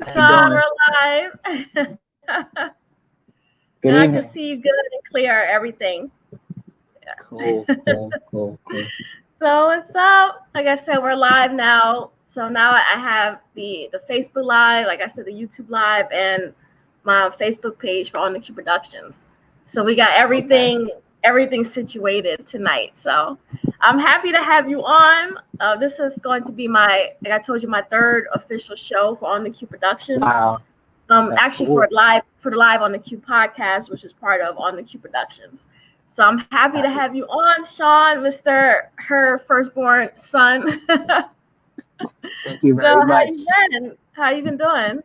How you Shawn, doing? we're live. Good Now I can evening. see you good and clear, everything. Cool, cool, cool, cool. So what's up? Like I said, we're live now. So now I have the Facebook Live, like I said, the YouTube Live, and my Facebook page for On the Q Productions. So we got Okay. everything situated tonight. So I'm happy to have you on. This is going to be like I told you, my third official show for On the Q Productions. Wow, that's Actually for cool. the live on the Q podcast, which is part of On the Q Productions. So I'm happy to Got it. have you on, Shawn, her firstborn son. So Thank you very how much. you been? How you been doing?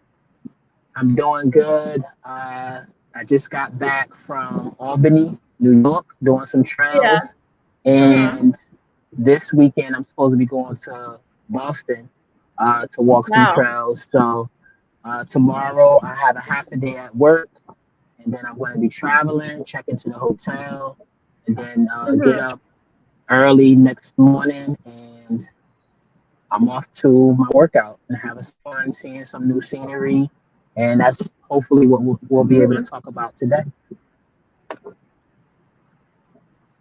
I'm doing good. I just got back from Albany, New York, doing some Yeah. trails, Mhm. and this weekend I'm supposed to be going to Boston to walk some Wow. trails. So tomorrow I have a half a day at work, and then I'm going to be traveling, check into the hotel, and then get Mhm. up early next morning, and I'm off to my workout and having some fun, seeing some new scenery, and that's hopefully what we'll be able to Mhm. talk about today.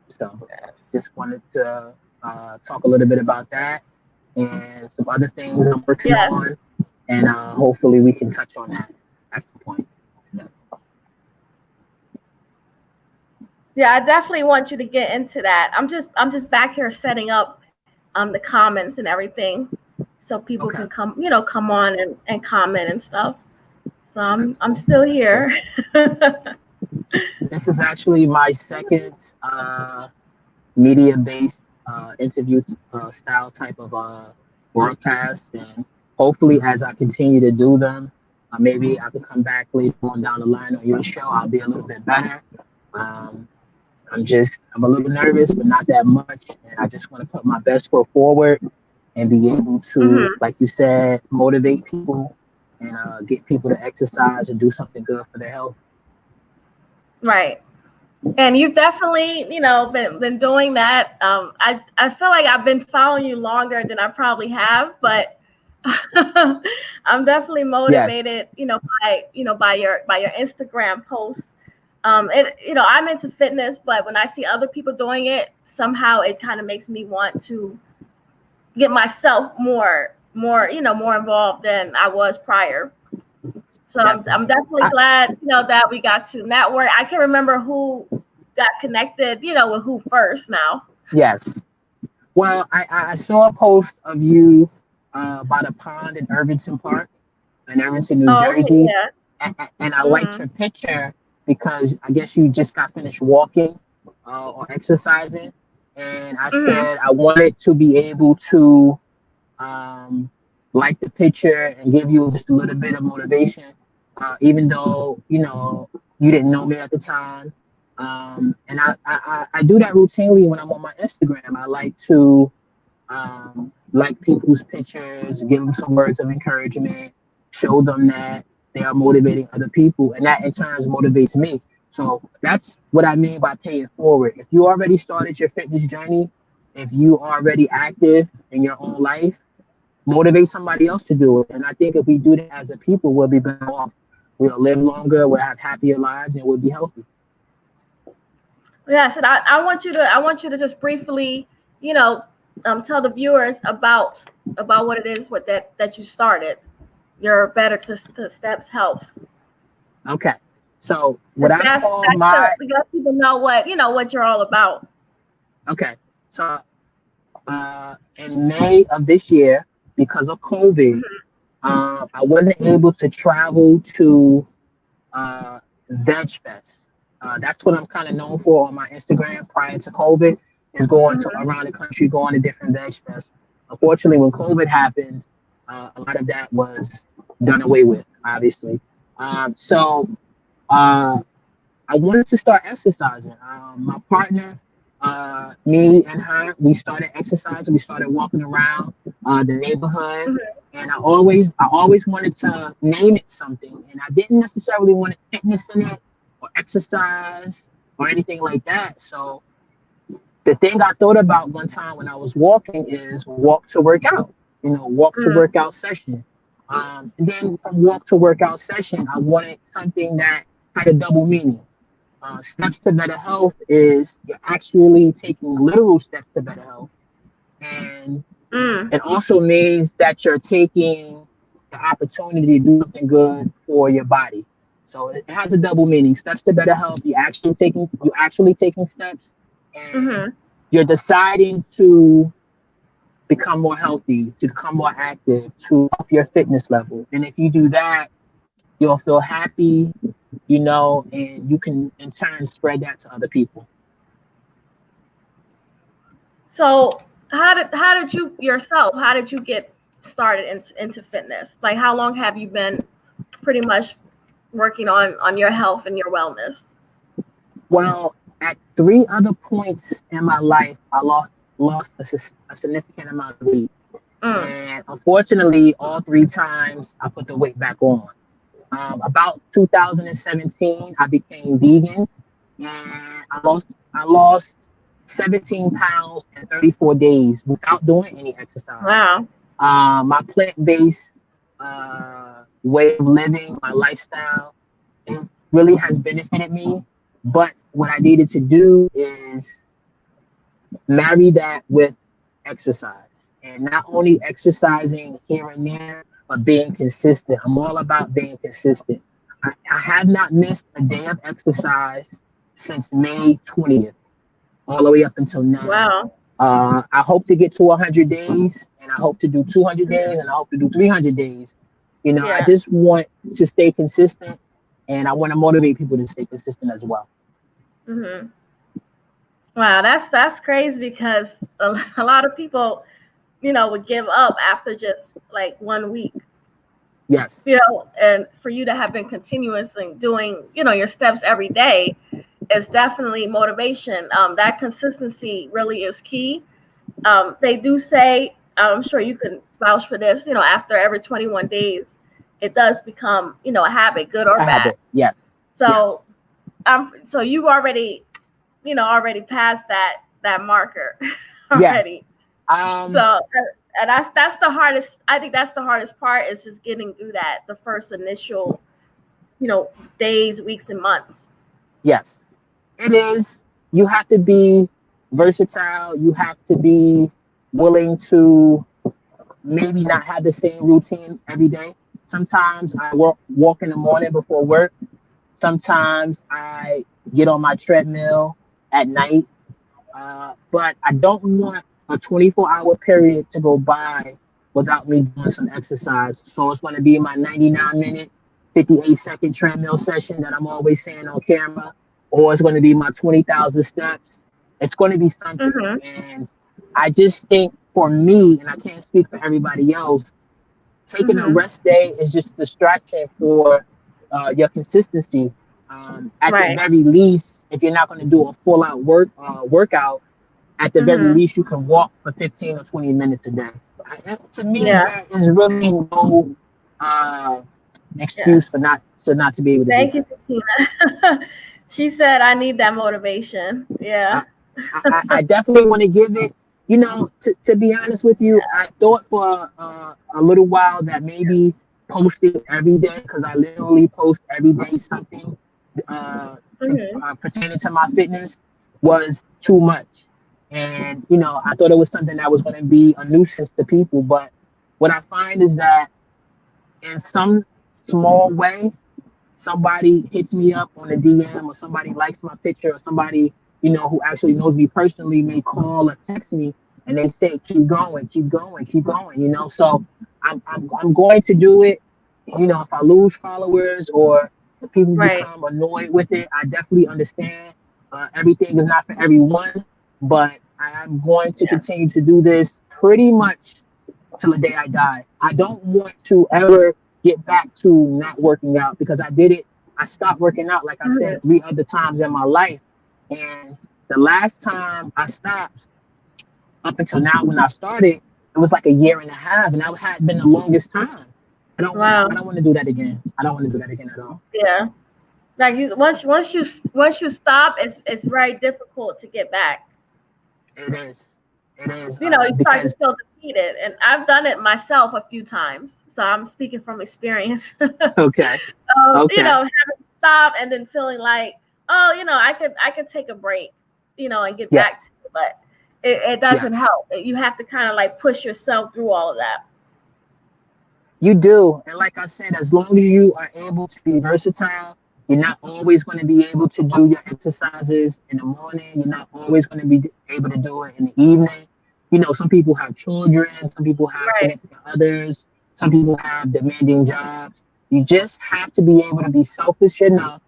So, Yes. just wanted to talk a little bit about that and some other things I'm working Yes. on, and hopefully we can touch on that at some point. Yeah. Yeah, I definitely want you to get into that. I'm just back here setting up the comments and everything so people can Okay, come on and comment and stuff. So I'm that's I'm cool. still That's cool. here. This is actually my second media-based interview style type of broadcast, and hopefully, as I continue to do them, maybe I could come back later on down the line on your show. I'll be a little bit better. Um, I'm a little nervous, but not that much, and I just want to put my best foot forward and be able to, Mhm. like you said, motivate people and get people to exercise and do something good for their health. Right. And you've definitely, been doing that. I feel like I've been following you longer than I probably have, but I'm definitely Yes, motivated, by your Instagram posts. I'm into fitness, but when I see other people doing it, somehow it kind of makes me want to get myself more involved than I was prior. So I'm definitely. definitely glad, that we got to network. I can remember who got connected, with who first now. Yes. Well, I saw a post of you by the pond in Irvington Park in Irvington, New Oh, okay, Jersey, yeah. and I liked Mhm. your picture because I guess you just got finished walking or exercising, and I Mhm. said I wanted to be able to um, like the picture and give you just a little bit of motivation, even though you didn't know me at the time. And I do that routinely when I'm on my Instagram. I like to like people's pictures, give them some words of encouragement, show them that they are motivating other people, and that in turn motivates me. So that's what I mean by pay it forward. If you already started your fitness journey, if you are already active in your own life, motivate somebody else to do it. And I think if we do that as a people, we'll be better off. We'll live longer, we'll have happier lives, and we'll be healthy. Yes, and I want you to just briefly, you know, tell the viewers about what it is what that you started. Your Better to Steps Health. Okay. So what Because I call that's my to let people know what you're all about. okay. So in May of this year, because of COVID, I wasn't able to travel to Veg Fest. That's what I'm kind of known for on my Instagram prior to COVID, is going to Mhm. around the country, going to different Veg Fest. Unfortunately, when COVID happened, a lot of that was done away with, obviously. So uh, I wanted to start exercising. My partner, me and her, we started exercising. We started walking around the neighborhood, Mhm. and I always wanted to name it something, and I didn't necessarily want fitness in it or exercise or anything like that. So the thing I thought about one time when I was walking is walk to work out. Walk to Mhm. workout session. And then from walk to workout session, I wanted something that had a double meaning. Steps to better health is you're actually taking literal steps to better health. And Mm. it also means that you're taking the opportunity to do something good for your body. So it has a double meaning. Steps to better health. You're actually taking steps, and Mm-hmm. you're deciding to become more healthy, to become more active, to up your fitness level. And if you do that, you'll feel happy, and you can in turn spread that to other people. So how did you yourself? How did you get started into fitness? Like, how long have you been pretty much working on your health and your wellness? Well, at three other points in my life, I lost a significant amount of weight. Mm. And unfortunately, all three times I put the weight back on. About 2017, I became vegan, and I lost 17 pounds in 34 days without doing any exercise. Wow. My plant-based way of living, my lifestyle, it really has benefited me. But what I needed to do is marry that with exercise. And not only exercising here and there, but being consistent. I'm all about being consistent. I have not missed a day of exercise since May 20th, all the way up until now. Wow. I hope to get to 100 days, and I hope to do 200 days, and I hope to do 300 days. I Yeah. just want to stay consistent, and I want to motivate people to stay consistent as well. Mm-hmm. Wow, that's crazy because a lot of people, would give up after just like 1 week. Yes, And for you to have been continuously doing, your steps every day is definitely motivation. That consistency really is key. They do say, I'm sure you can vouch for this, after every 21 days, it does become, a habit, good or a bad. habit. Yes, yes, So, so you already passed that marker yes. already. Um, So, and that's the hardest. I think that's the hardest part is just getting through that, the first initial, days, weeks, and months. yes, it is. You have to be versatile. You have to be willing to maybe not have the same routine every day. Sometimes I walk in the morning before work. Sometimes I get on my treadmill at night. But I don't want a 24-hour period to go by without me doing some exercise. So it's going to be my 99-minute, 58-second treadmill session that I'm always saying on camera, or it's going to be my 20,000 steps. It's going to be something. Mm-hmm. And I just think for me, and I can't speak for everybody else, taking a Mm-hmm. rest day is just a distraction for your consistency. At the Right. very least, if you're not going to do a full out workout, at the very Mm-hmm. least you can walk for 15 or 20 minutes a day. To me, Yeah. there is really no uh, excuse for Yes. not to be able to do Thank you, that. Christina. She said, "I need that motivation." I, Yeah. I definitely want to give it. To be honest with you, I thought for a little while that maybe posting every day, because I literally post every day something uh, Mm-hmm. pertaining to my fitness, was too much. And, I thought it was something that was going to be a nuisance to people. But what I find is that in some small way, somebody hits me up on a DM, or somebody likes my picture, or somebody, who actually knows me personally may call or text me, and they say, keep going, keep going, keep going. So I'm going to do it. If I lose followers or if people Right. become annoyed with it, I definitely understand. Everything is not for everyone, but I'm going to Yes. continue to do this pretty much till the day I die. I don't want to ever get back to not working out, because I did it. I stopped working out, like I Mm-hmm. said, three other times in my life. And the last time I stopped, up until now when I started, it was like a year and a half, and that had been the longest time. I Wow. don't want to do that again. I don't want to do that again at all. Yeah. Like once you stop, it's very difficult to get back. It is. It is You because start to feel needed. And I've done it myself a few times. So I'm speaking from experience. Okay. You Okay. know, having to stop and then feeling like, oh, you know, I could take a break, you know, and get Yes. back to it. But it Yeah. doesn't help. You have to kind of like push yourself through all of that. You do. And like I said, as long as you are able to be versatile, you're not always going to be able to do your exercises in the morning. You're not always going to be able to do it in the evening. You know, some people have children, some people have Right. significant others, some people have demanding jobs. You just have to be able to be selfish enough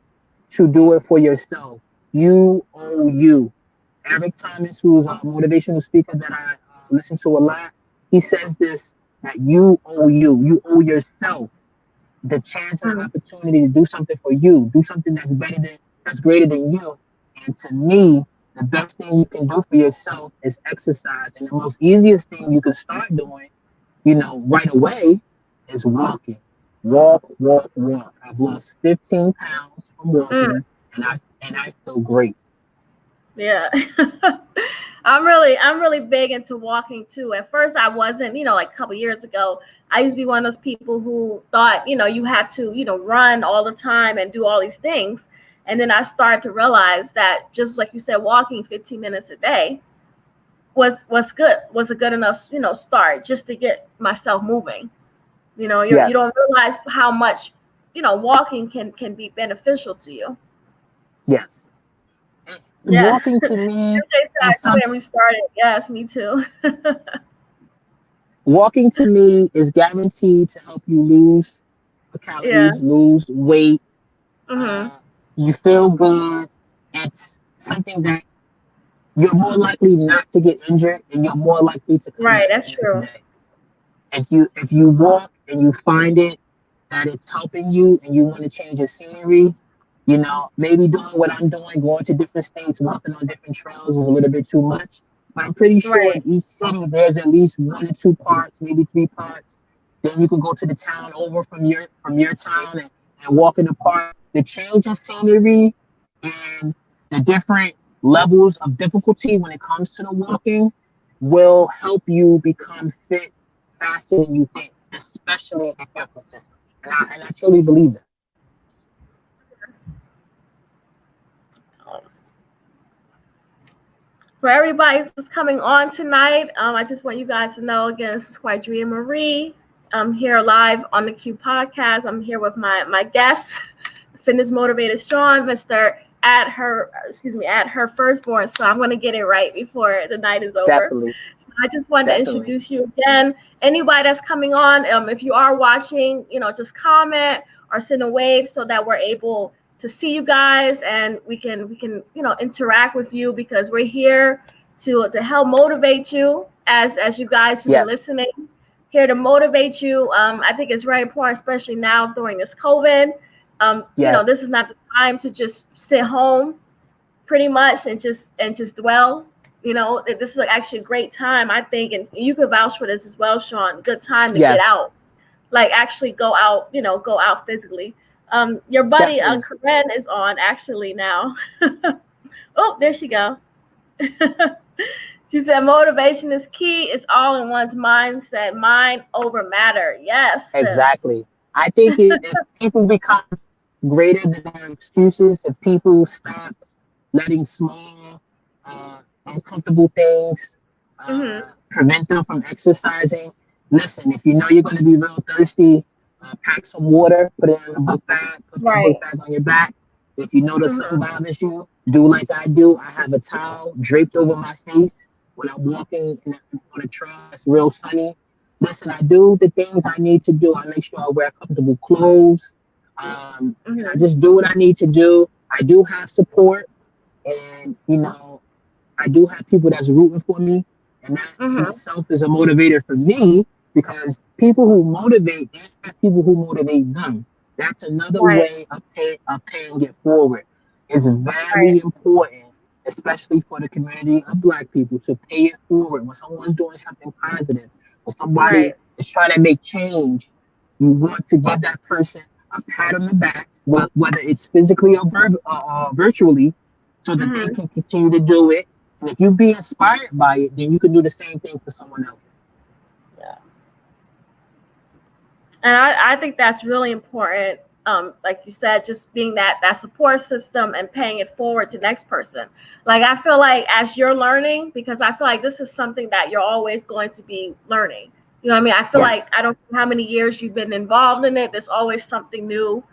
to do it for yourself. You owe you. Eric Thomas, who's a motivational speaker that I listen to a lot, he says this that you owe you. You owe yourself the chance and the Mm. opportunity to do something for you, do something that's greater than you. And to me, the best thing you can do for yourself is exercise. And the most easiest thing you can start doing, right away is walking. Walk, walk, walk. I've lost 15 pounds from Mm. walking and I feel great. Yeah. I'm really big into walking too. At first I wasn't, you know, like a couple years ago, I used to be one of those people who thought, you know, you had to, you know, run all the time and do all these things. And then I started to realize that just like you said, walking 15 minutes a day was good, was a good enough, you know, start just to get myself moving. You know, you Yes, don't realize how much, you know, walking can be beneficial to you. yes. And Yeah. walking to me MJ said I is quit some and restarted. Yes, me too. walking to me is guaranteed to help you lose Yeah. calories, lose weight. Mhm. Uh, you feel good. It's something that you're more likely not to get injured, and you're more likely to come Right. back That's the next true. day. If you walk and you find it that it's helping you and you want to change your scenery, maybe doing what I'm doing, going to different states, walking on different trails is a little bit too much. But I'm pretty sure Right. in each city there's at least one or two parks, maybe three parks. Then you can go to the town over from your town and walk in the park. The change in scenery and the different levels of difficulty when it comes to the walking will help you become fit faster than you think, especially if you're consistent. And I truly believe that. For everybody that's coming on tonight, I just want you guys to know again, this is Quadria Marie. I'm here live on the Q podcast. I'm here with my guest, fitness motivator Shawn, Mr. At her firstborn. So I'm going to get it right before the night is over. Definitely, So I just wanted to definitely. introduce you again. Anybody that's coming on, if you are watching, you know, just comment or send a wave so that we're able to see you guys and we can you know interact with you because we're here to help motivate you as you guys who've been Yes, listening, here to motivate you. I think it's very important, especially now during this COVID. You know, yes, this is not the time to just sit home pretty much and just dwell. You know, this is actually a great time, I think, and you could vouch for this as well, Shawn. Good time to get yes, out, like actually go out, you know, go out physically. Your buddy definitely. Karen is on actually now. Oh, there she go. She said motivation is key. It's all in one's mindset, mind over matter. Yes, sis. Exactly. I think if people become greater than their excuses, if people stop letting small, uncomfortable things Mm-hmm. prevent them from exercising. Listen, if you know you're going to be real thirsty, pack some water, put it in a book bag, put that book Right. bag on your back. If you know the sun Mm-hmm. bothers you, do like I do. I have a towel draped over my face when I'm walking on a trail that's real sunny. Listen, I do the things I need to do. I make sure I wear comfortable clothes. And I Mm-hmm. just do what I need to do. I do have support, and I do have people that's rooting for me, and that in Mm-hmm. itself is a motivator for me because people who motivate, they have people who motivate them. That's another Right. way of paying it forward. It's Right. very important, especially for the community of Black people, to pay it forward when someone's doing something positive, when somebody Right. is trying to make change. You want to give that person a pat on the back, whether it's physically or virtually, so that they Mm-hmm. can continue to do it. And if you be inspired by it, then you can do the same thing for someone else. And I think that's really important. Like you said, just being that support system and paying it forward to the next person. Like I feel like as you're learning, because I feel like this is something that you're always going to be learning. You know what I mean? I feel Yes. like I don't know how many years you've been involved in it. There's always something new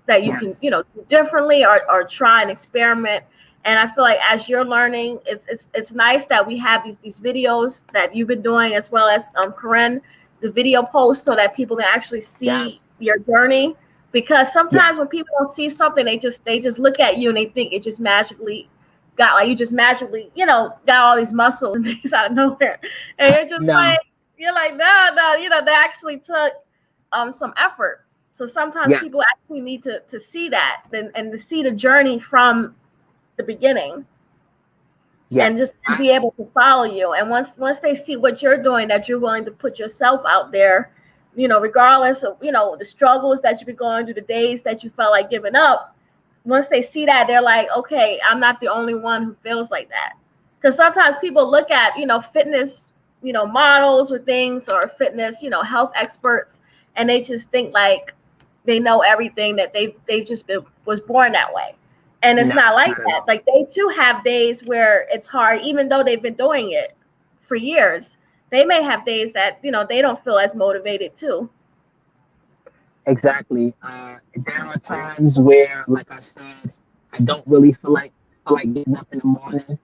that you Yes. can, do differently or try and experiment. And I feel like as you're learning, it's nice that we have these videos that you've been doing, as well as Corinne, the video posts, so that people can actually see Yes. your journey. Because sometimes Yes. when people don't see something, they just look at you and they think it just magically got, like, you just magically, got all these muscles and things out of nowhere. And No. you're like, no, they actually took some effort. So sometimes Yes. people actually need to see that and to see the journey from the beginning, and Yes. just be able to follow you. And once they see what you're doing, that you're willing to put yourself out there, regardless of, the struggles that you've been going through, the days that you felt like giving up. Once they see that, they're like, okay, I'm not the only one who feels like that. Because sometimes people look at, fitness, models or things, or fitness, health experts, and they just think like they know everything, that they just was born that way. And it's No. not like Not at that. all. Like they too have days where it's hard, even though they've been doing it for years. They may have days that, they don't feel as motivated too. Exactly. There are times where, like I said, I don't really feel like getting up in the morning,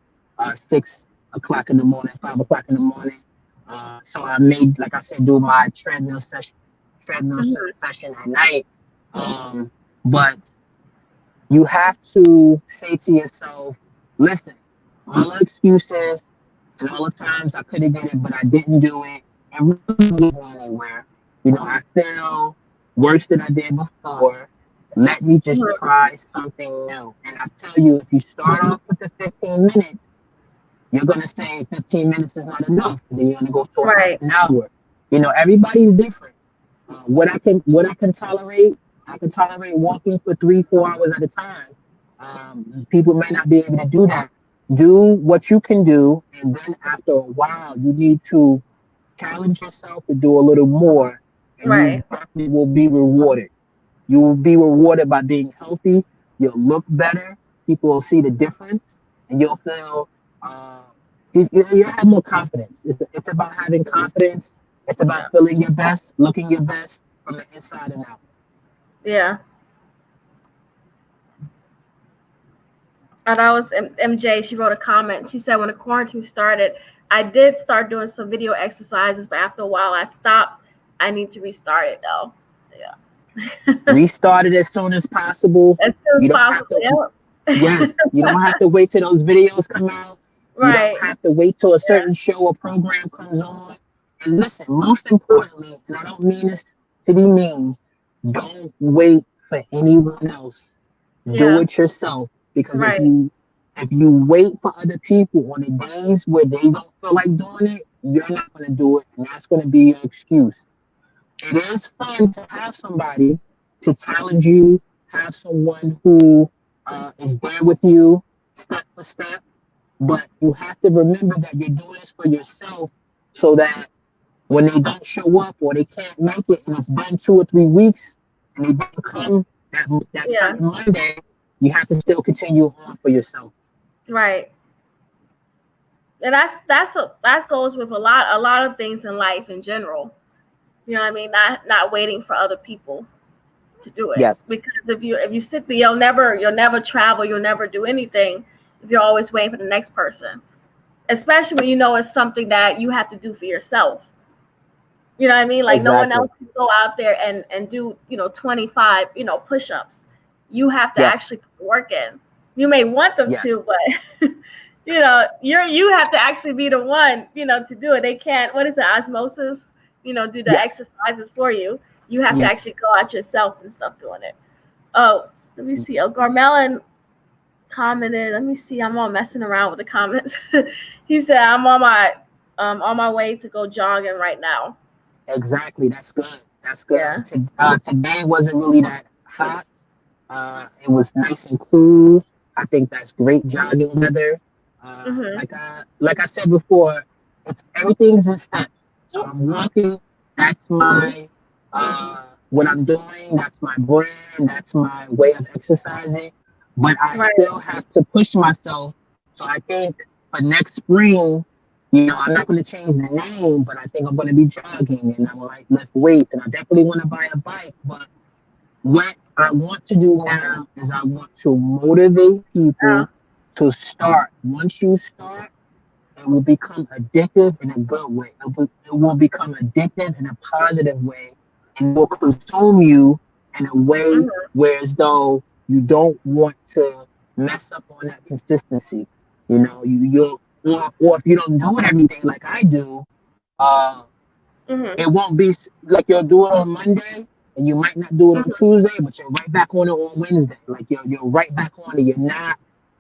6 o'clock in the morning, 5 o'clock in the morning. So I made, like I said, do my treadmill Mhm. session at night. But you have to say to yourself, listen, all the excuses and all the times I could have did it, but I didn't do it, it really didn't get me anywhere. I feel worse than I did before. Let me just Mhm. try something new. And I tell you, if you start off with the 15 minutes, you're gonna say 15 minutes is not enough. Then you're gonna go for half Right. an hour. Everybody's different. What I can tolerate, I can tolerate walking for 3-4 hours at a time. People may not be able to do that. Do what you can do, and then after a while, you need to challenge yourself to do a little more, and you Right. definitely will be rewarded. You will be rewarded by being healthy. You'll look better. People will see the difference, and you'll feel you'll have more confidence. It's about having confidence. It's about Yeah. feeling your best, looking your best from the inside and out. Yeah. And that was MJ. She wrote a comment. She said, when the quarantine started, I did start doing some video exercises, but after a while I stopped. I need to restart it though. Yeah. Restart it as soon as possible. As soon You as don't have possible. to. Yep. Yes, you don't have to wait till those videos come out. You don't Right. have to wait till a Yeah. certain show or program comes on. And listen, most importantly, and I don't mean this to be mean, don't wait for anyone else. Do Yeah. it yourself. Because if Right. you wait for other people on the days where they don't feel like doing it, you're not going to do it, and that's going to be your excuse. It is fun to have somebody to challenge you, have someone who is there with you step for step, but you have to remember that you're doing this for yourself, so that when they don't show up or they can't make it and it's been 2 or 3 weeks and they didn't come that Yeah. certain Monday, you have to still continue on for yourself. Right. And that goes with a lot of things in life in general. You know what I mean? Not waiting for other people to do it. Yes, Because if you sit there, you'll never travel, you'll never do anything if you're always waiting for the next person. Especially when you know it's something that you have to do for yourself. You know what I mean? Like no one exactly. else can go out there and do, 25, push-ups. You have to Yes, actually put the work in. You may want them yes, to, but you have to actually be the one, to do it. They can't, what is it, osmosis, do the yes, exercises for you. You have to yes. actually go out yourself and stuff doing it. Oh, let me see. Oh, Garmelin commented. Let me see. I'm all messing around with the comments. He said, I'm on my way to go jogging right now. Exactly. That's good. That's good. Yeah. Today wasn't really that hot. It was nice and cool. I think that's great jogging weather. Mhm. Like I said before, it's everything's in steps. So I'm walking. That's my what I'm doing. That's my brand. That's my way of exercising. But I Right. still have to push myself. So I think for next spring, I'm not going to change the name, but I think I'm going to be jogging and I'm like lift weights, and I definitely want to buy a bike. But what I want to do now is I want to motivate Uh, people to start. Once you start, it will become addictive in a good way. It will become addictive in a positive way, and it will consume you in a way mhm. where as though you don't want to mess up on that consistency. Or if you don't do it every day like I do, uh, Mhm. it won't be like you'll do it on Monday and you might not do it on Mhm. Tuesday, but you're right back on it on Wednesday. Like you're right back on it. You're not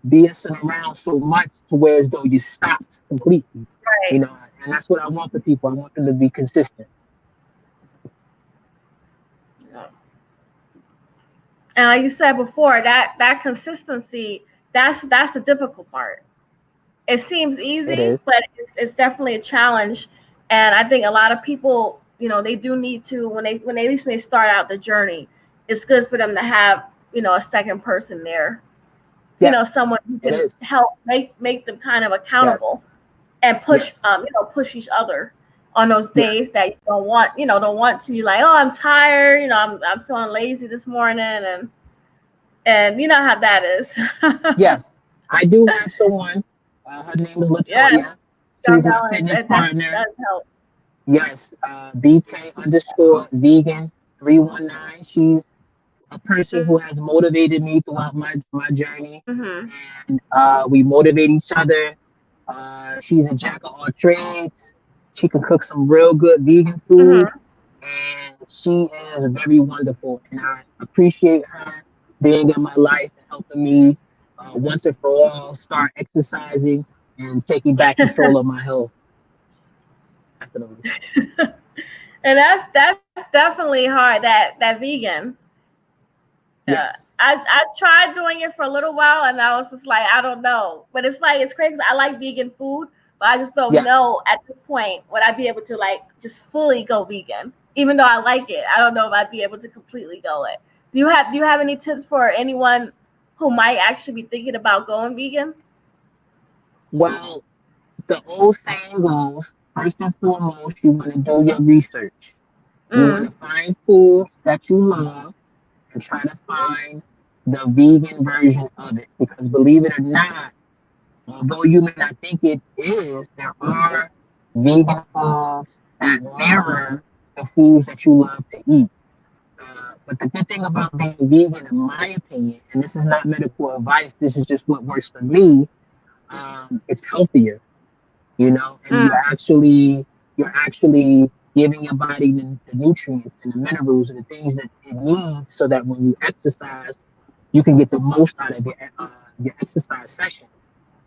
BSing around so much to where as though you stopped completely. Right. And that's what I want for people. I want them to be consistent. Yeah. And like you said before, that consistency, that's the difficult part. It seems It easy, is. but it's definitely a challenge. And I think a lot of people, they do need to, when they at least when they start out the journey, it's good for them to have, a second person there, Yes, someone who it can is. help make them kind of Yes, accountable and push, yes, push each other on those yes, days that you don't want to. You're like, oh, I'm tired, I'm feeling lazy this morning, and you know how that is. yes. I do have someone. Her name is Yes, Latoya. got She's my balance. fitness That definitely partner. does help. Yes, BK underscore vegan 319. She's a person who has motivated me throughout my journey, Mm-hmm. and we motivate each other. She's a jack of all trades. She can cook some real good vegan food, Mm-hmm. and she is very wonderful. And I appreciate her being in my life and helping me once and for all start exercising and taking back control of my health. Definitely. And that's definitely hard. That vegan. Yes. I tried doing it for a little while, and I was just like, I don't know. But it's like it's crazy. I like vegan food, but I just don't Yes. know at this point would I be able to like just fully go vegan. Even though I like it, I don't know if I'd be able to completely go it. Do you have any tips for anyone who might actually be thinking about going vegan? Well, the old saying goes, first and foremost, you want to do your research. You want Mm. to find foods that you love and try to find the vegan version of it. Because believe it or not, although you may not think it is, there are vegan foods that mirror the foods that you love to eat. But the good thing about being vegan, in my opinion, and this is not medical advice, this is just what works for me, it's healthier, and Mm. you're actually giving your body the nutrients and the minerals and the things that it needs so that when you exercise, you can get the most out of your exercise session.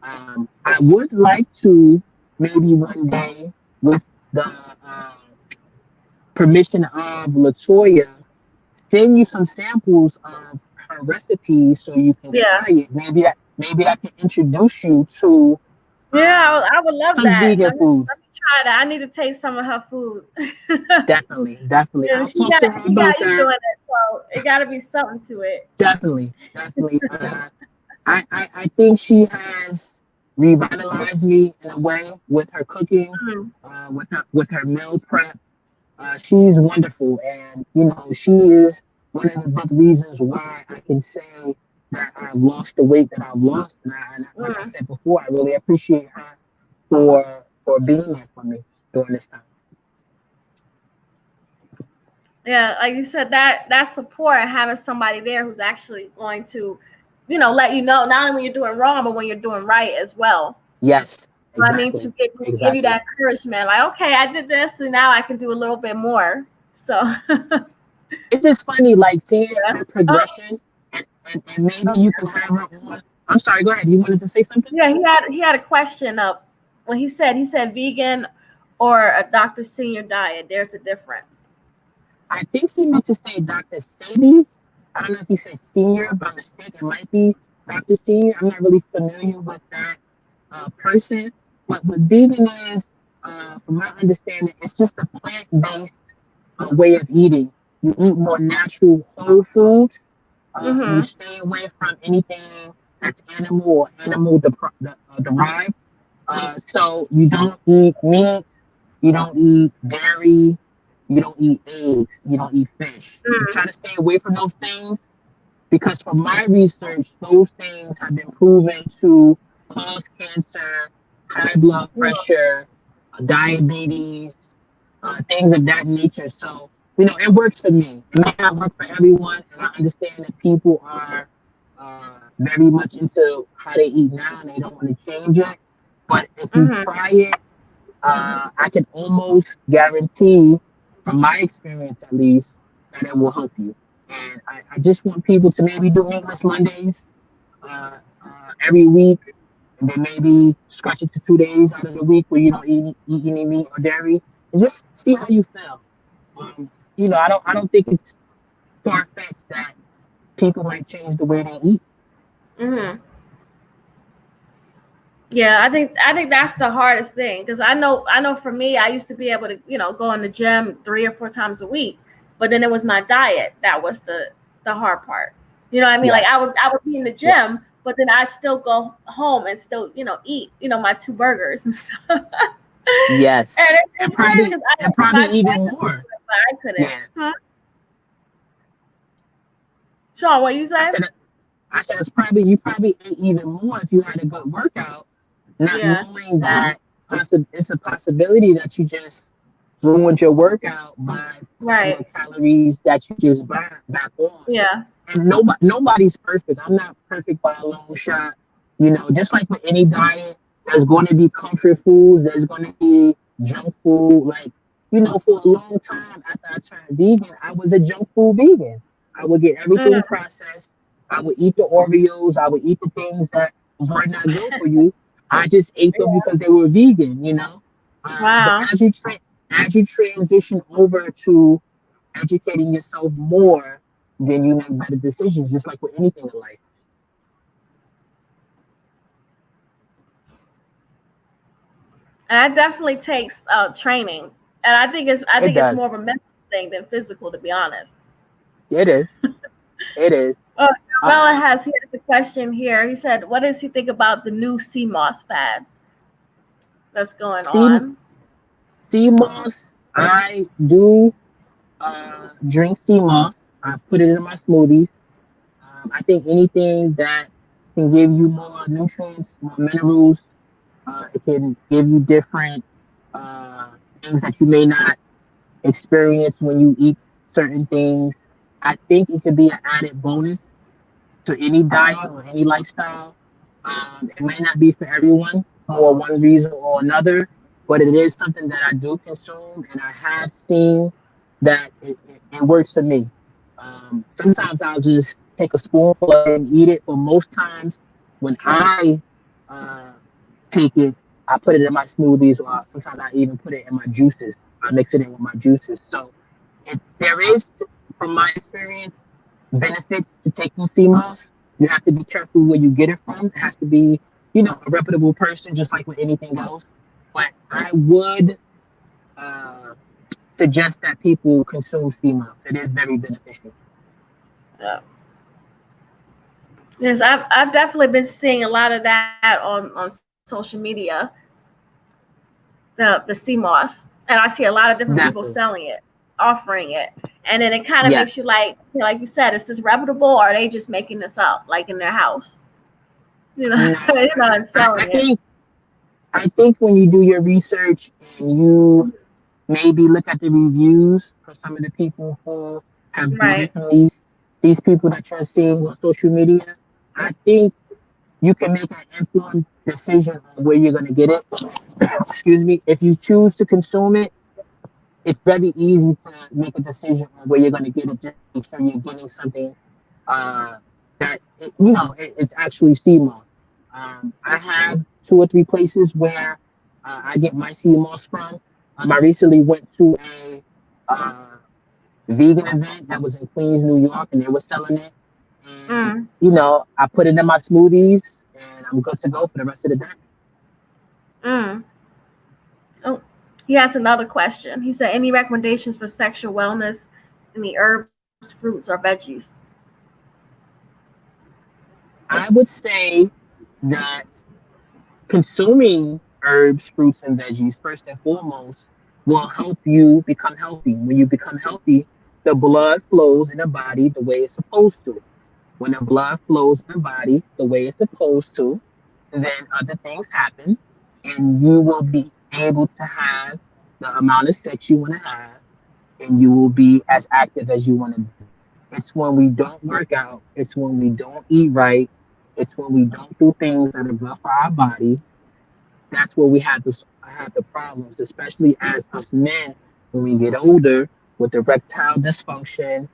I would like to maybe one day, with the permission of Latoya, send you some samples of her recipes so you can Yeah. try it. Maybe I can introduce you to Yeah, I uh, would, I would love some that. vegan Let foods. me try that. I need to taste some of her food. Definitely, definitely. And I'll she talk got to her she got about you that. doing it, so it got to be something to it. Definitely, definitely. I think she has revitalized me in a way with her cooking, Mm. with her meal prep. She's wonderful, and she is one of the big reasons why I can say that I've lost the weight that I've lost. And like I Mm. said before, I really appreciate her for being there for me during this time. Yeah, like you said, that support, having somebody there who's actually going to, let you know not only when you're doing wrong, but when you're doing right as well. Yes, I mean, exactly, to give you exactly. that encouragement, like, okay, I did this, and now I can do a little bit more. So, It's just funny, like seeing yeah. her Oh, progression, and maybe you can have her on. I'm sorry, go ahead. You wanted to say something? yeah, he had a question up when he said vegan or a Dr. Senior diet. There's a difference. I think he meant to say Dr. Sadie. I don't know if he said senior by mistake. It might be Dr. Senior. I'm not really familiar with that person. But what vegan is, from my understanding, it's just a plant-based way of eating. You eat more natural whole foods. You Mhm. stay away from anything that's animal or derived. So you don't eat meat, you don't eat dairy, you don't eat eggs, you don't eat fish. You Mm. try to stay away from those things because from my research, those things have been proven to cause cancer, high blood pressure, diabetes, things of that nature. So, it works for me. It may not work for everyone, and I understand that people are very much into how they eat now and they don't want to change it. But if you Mhm. try it, I can almost guarantee, from my experience at least, that it will help you. And I just want people to maybe do English Mondays every week, and then maybe scratch it to 2 days out of the week where you don't eat any meat or dairy, and just see how you feel. I don't think it's far fetched that people might change the way they eat. Mhm. Yeah, I think that's the hardest thing because I know for me, I used to be able to go in the gym 3 or 4 times a week, but then it was my diet that was the hard part. You know what I mean? Like Yes, I would be in the yes, gym, but then I still go home and still eat my 2 burgers and stuff. And yes, and it's crazy probably because and I probably tried even to do more. it, but I couldn't. Yeah, Huh? Sean, what you I say? said I said you probably ate even more if you had a good workout, not Yeah. knowing that it's a possibility that you just ruined your workout by putting Right. the calories that you just burned back on. Yeah. And nobody's perfect. I'm not perfect by a long shot. Just like with any diet, there's going to be comfort foods. There's going to be junk food. Like, for a long time after I turned vegan, I was a junk food vegan. I would get everything Mm. processed. I would eat the Oreos. I would eat the things that were not good for you. I just ate them Yeah. because they were vegan. But Wow. as you transition over to educating yourself more, then you make better decisions, just like with anything in life. And that definitely takes training. And I It think it's more of does. a mental thing than physical, to be honest. It is. It is. Uh, Noella Uh, he has a question here. He said, "What does he think about the new CMOS fad that's going sea, on?" sea moss, I do drink sea moss. I put it in my smoothies. I think anything that can give you more nutrients, more minerals, it can give you different uh, things that you may not experience when you eat certain things. I think it could be an added bonus to any diet or any lifestyle. It may not be for everyone for one reason or another, but it is something that I do consume, and I have seen that it works for me. Sometimes I'll just take a spoonful of it and eat it, but most times when I uh, take it, I put it in my smoothies, or sometimes I even put it in my juices. I mix it in with my juices. So there is, from my experience, benefits to taking CMOS. You have to be careful where you get it from. It has to be, a reputable person, just like with anything else. But I would uh, suggest that people consume CMOS. It is very beneficial. Yeah. Yes, I've definitely been seeing a lot of that on social media. The CMOS, and I see a lot of different people Definitely. selling it, offering it, and then it kind of makes you Yes. like you said, is this reputable, or are they just making this up, like in their house, No, and I selling it? think when you do your research and you maybe look at the reviews for some of the people who have bought Right. it from these people that you're seeing on social media, I think you can make an informed decision on where you're going to get it. Excuse me. If you choose to consume it, it's very easy to make a decision on where you're going to get it. Just make sure you're getting something uh, that it's actually sea moss. I have 2 or 3 places where I get my sea moss from. I recently went to a vegan event that was in Queens, New York, and they were selling it. And Mm. I put it in my smoothies, and I'm good to go for the rest of the day. Mm. Oh, he has another question. He said, "Any recommendations for sexual wellness any herbs, fruits, or veggies? I would say that consuming herbs, fruits, and veggies, first and foremost, will help you become healthy. When you become healthy, the blood flows in the body the way it's supposed to. When the blood flows in the body the way it's supposed to, then other things happen, and you will be able to have the amount of sex you want to have, and you will be as active as you want to be. It's when we don't work out, it's when we don't eat right, it's when we don't do things that are good for our body. That's where we have the problems, especially as us men when we get older with erectile dysfunction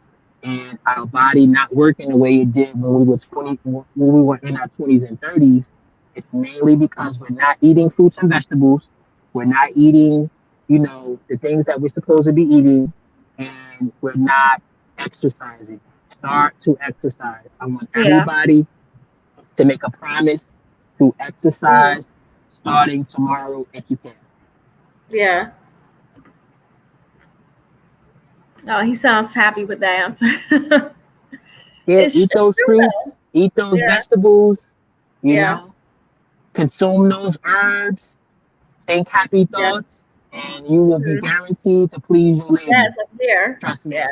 and our body not working the way it did when we were 20, when we were in our 20s and 30s. It's mainly because we're not eating fruits and vegetables. We're not eating, the things that we're supposed to be eating, and we're not exercising. Start to exercise. I want Yeah. everybody to make a promise to Mm, exercise starting tomorrow if you can. yeah. Oh, he sounds happy with that answer. Yeah, eat It's those true fruits, though. eat those Yeah. vegetables, you Yeah. know, consume those herbs, think happy Yeah. thoughts, and you will be Mhm. guaranteed to please your lady. Yes, up there. Trust me. Yeah.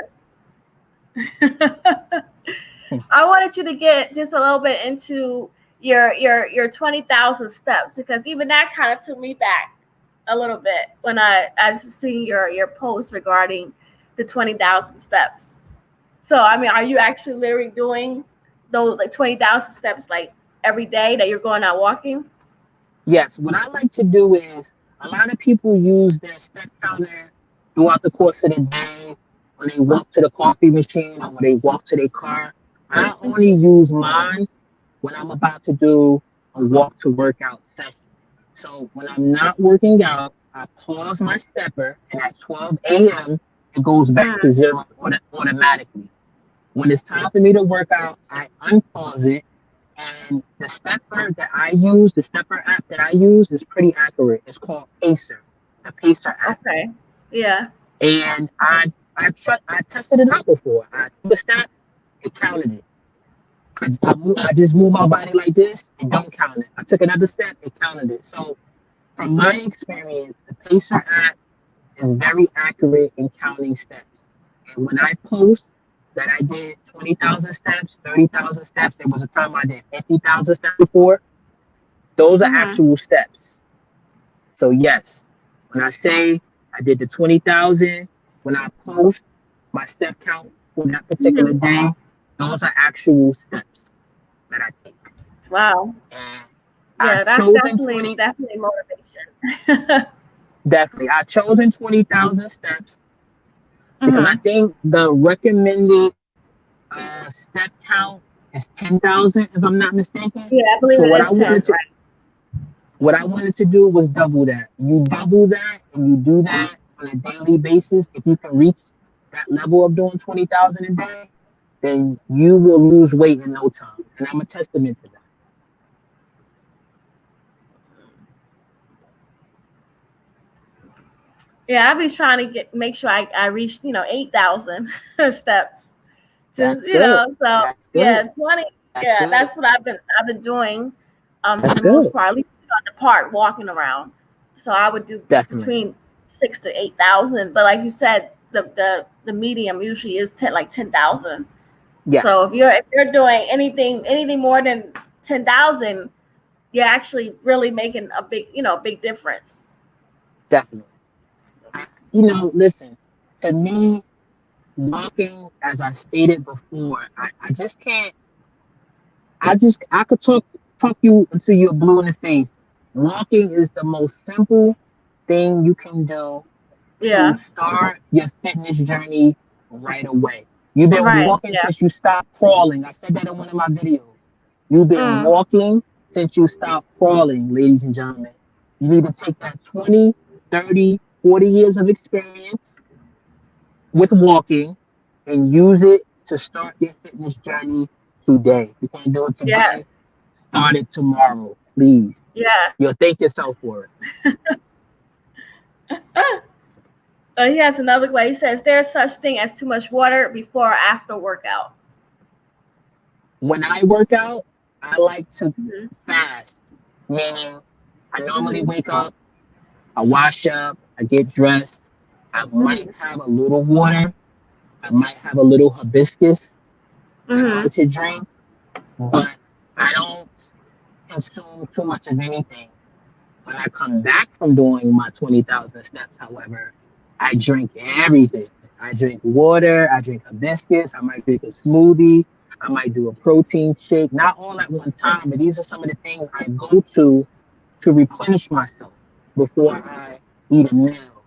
I wanted you to get just a little bit into your 20,000 steps, because even that kind of took me back a little bit when I was seeing your post regarding the 20,000 steps. So I mean, are you actually literally doing those like 20,000 steps like every day that you're going out walking? Yes, what I like to do is a lot of people use their step counter throughout the course of the day when they walk to the coffee machine or when they walk to their car. I only use mine when I'm about to do a walk to workout session. So when I'm not working out, I pause my stepper, and at 12 a.m., it goes back to Mm, zero automatically. When it's time for me to work out, I unpause it, and the stepper that I use, the stepper app that I use, is pretty accurate. It's called Pacer, the Pacer app, okay. Yeah. and I tested it out before. I took a step, it counted it. I just move my body like this, it don't count it. I took another step, it counted it. So from my experience, the Pacer app is very accurate in counting steps. And when I post that I did 20,000 steps, 30,000 steps, there was a time I did 50,000 steps before. Those are Mhm. actual steps. So, yes, when I say I did the 20,000, when I post my step count for that particular Mhm. day, those are actual steps that I take. Wow. And Yeah, I've that's chosen definitely 20, definitely motivation. definitely, I've chosen 20,000 steps because I Mhm. think the recommended step count is 10,000 if I'm not mistaken. Yeah, I believe So it is 10, right? what I wanted to do was double that. You double that and you do that on a daily basis. If you can reach that level of doing 20,000 a day, then you will lose weight in no time. And I'm a testament to that. Yeah, I be trying to make sure I reach 8,000 steps. Just That's good. so That's yeah, good. 20. That's Yeah, good. that's what I've been doing, for That's the most good. part. At least on the park, walking around. So I would do Definitely. between 6 to 8,000. But like you said, the medium usually is 10,000. Yes, So if you're doing anything more than 10,000, you're actually really making a big difference. definitely. Listen, to me, walking, as I stated before, I just can't I could talk you until you're blue in the face. Walking is the most simple thing you can do to Yeah. start your fitness journey right away. You've been Right. walking Yeah. since you stopped crawling. I said that in one of my videos. You've been Mm. walking since you stopped crawling, ladies and gentlemen. You need to take that 20, 30, 40 years of experience with walking and use it to start your fitness journey today. If you can't do it today, Yes. start it tomorrow, please. Yeah. You'll thank yourself for it. He has another way. He says there's such thing as too much water before or after workout. When I work out, I like to Mm-hmm. fast, meaning I normally Mm-hmm. wake up, I wash up, I get dressed, I might Mm-hmm. have a little water, I might have a little hibiscus that I Mm-hmm. like to drink, but I don't consume too much of anything. When I come back from doing my 20,000 steps, however, I drink everything. I drink water, I drink hibiscus, I might drink a smoothie, I might do a protein shake, not all at one time, but these are some of the things I go to replenish myself before I eat a meal.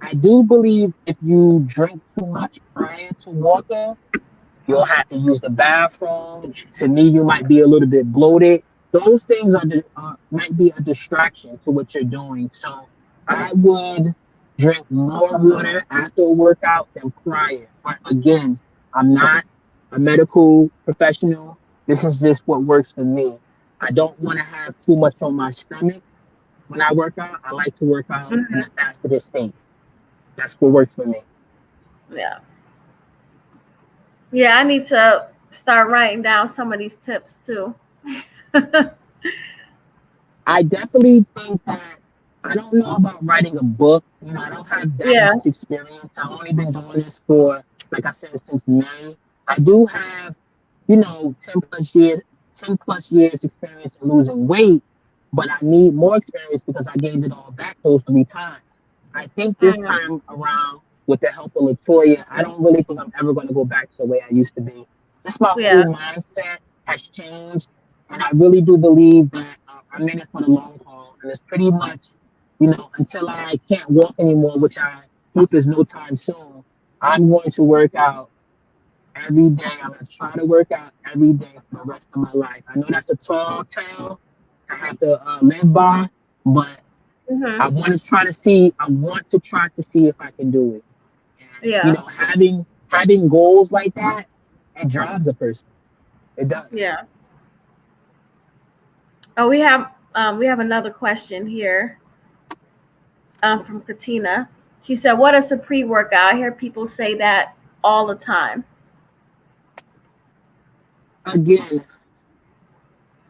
I do believe if you drink too much prior to walking, you'll have to use the bathroom. To me, you might be a little bit bloated. Those things might be a distraction to what you're doing. So I would drink more water after a workout than prior. But again, I'm not a medical professional. This is just what works for me. I don't want to have too much on my stomach when I work out. I like to work out in a Mm-hmm. fasted state. That's what works for me. Yeah. Yeah, I need to start writing down some of these tips too. I definitely think that I don't know about writing a book. You know, I don't have that Yeah. much experience. I've only been doing this for, like I said, since May. I do have, 10 plus years experience in losing weight, but I need more experience because I gained it all back those 3 times. I think this Mm, time around, with the help of Latoya, I don't really think I'm ever going to go back to the way I used to be. Just my yeah. whole mindset has changed, and I really do believe that I'm in it for the long haul. And it's pretty much, until I can't walk anymore, which I hope is no time soon. I'm going to work out every day. I'm going to try to work out every day for the rest of my life. I know that's a tall tale I have to live by, but I Mm-hmm. want to try to see. I want to try to see if I can do it. And Yeah. having goals like that, it drives a person. It does. Yeah. Oh, we have another question here from Katina. She said, "What is a pre-workout?" I hear people say that all the time. Again,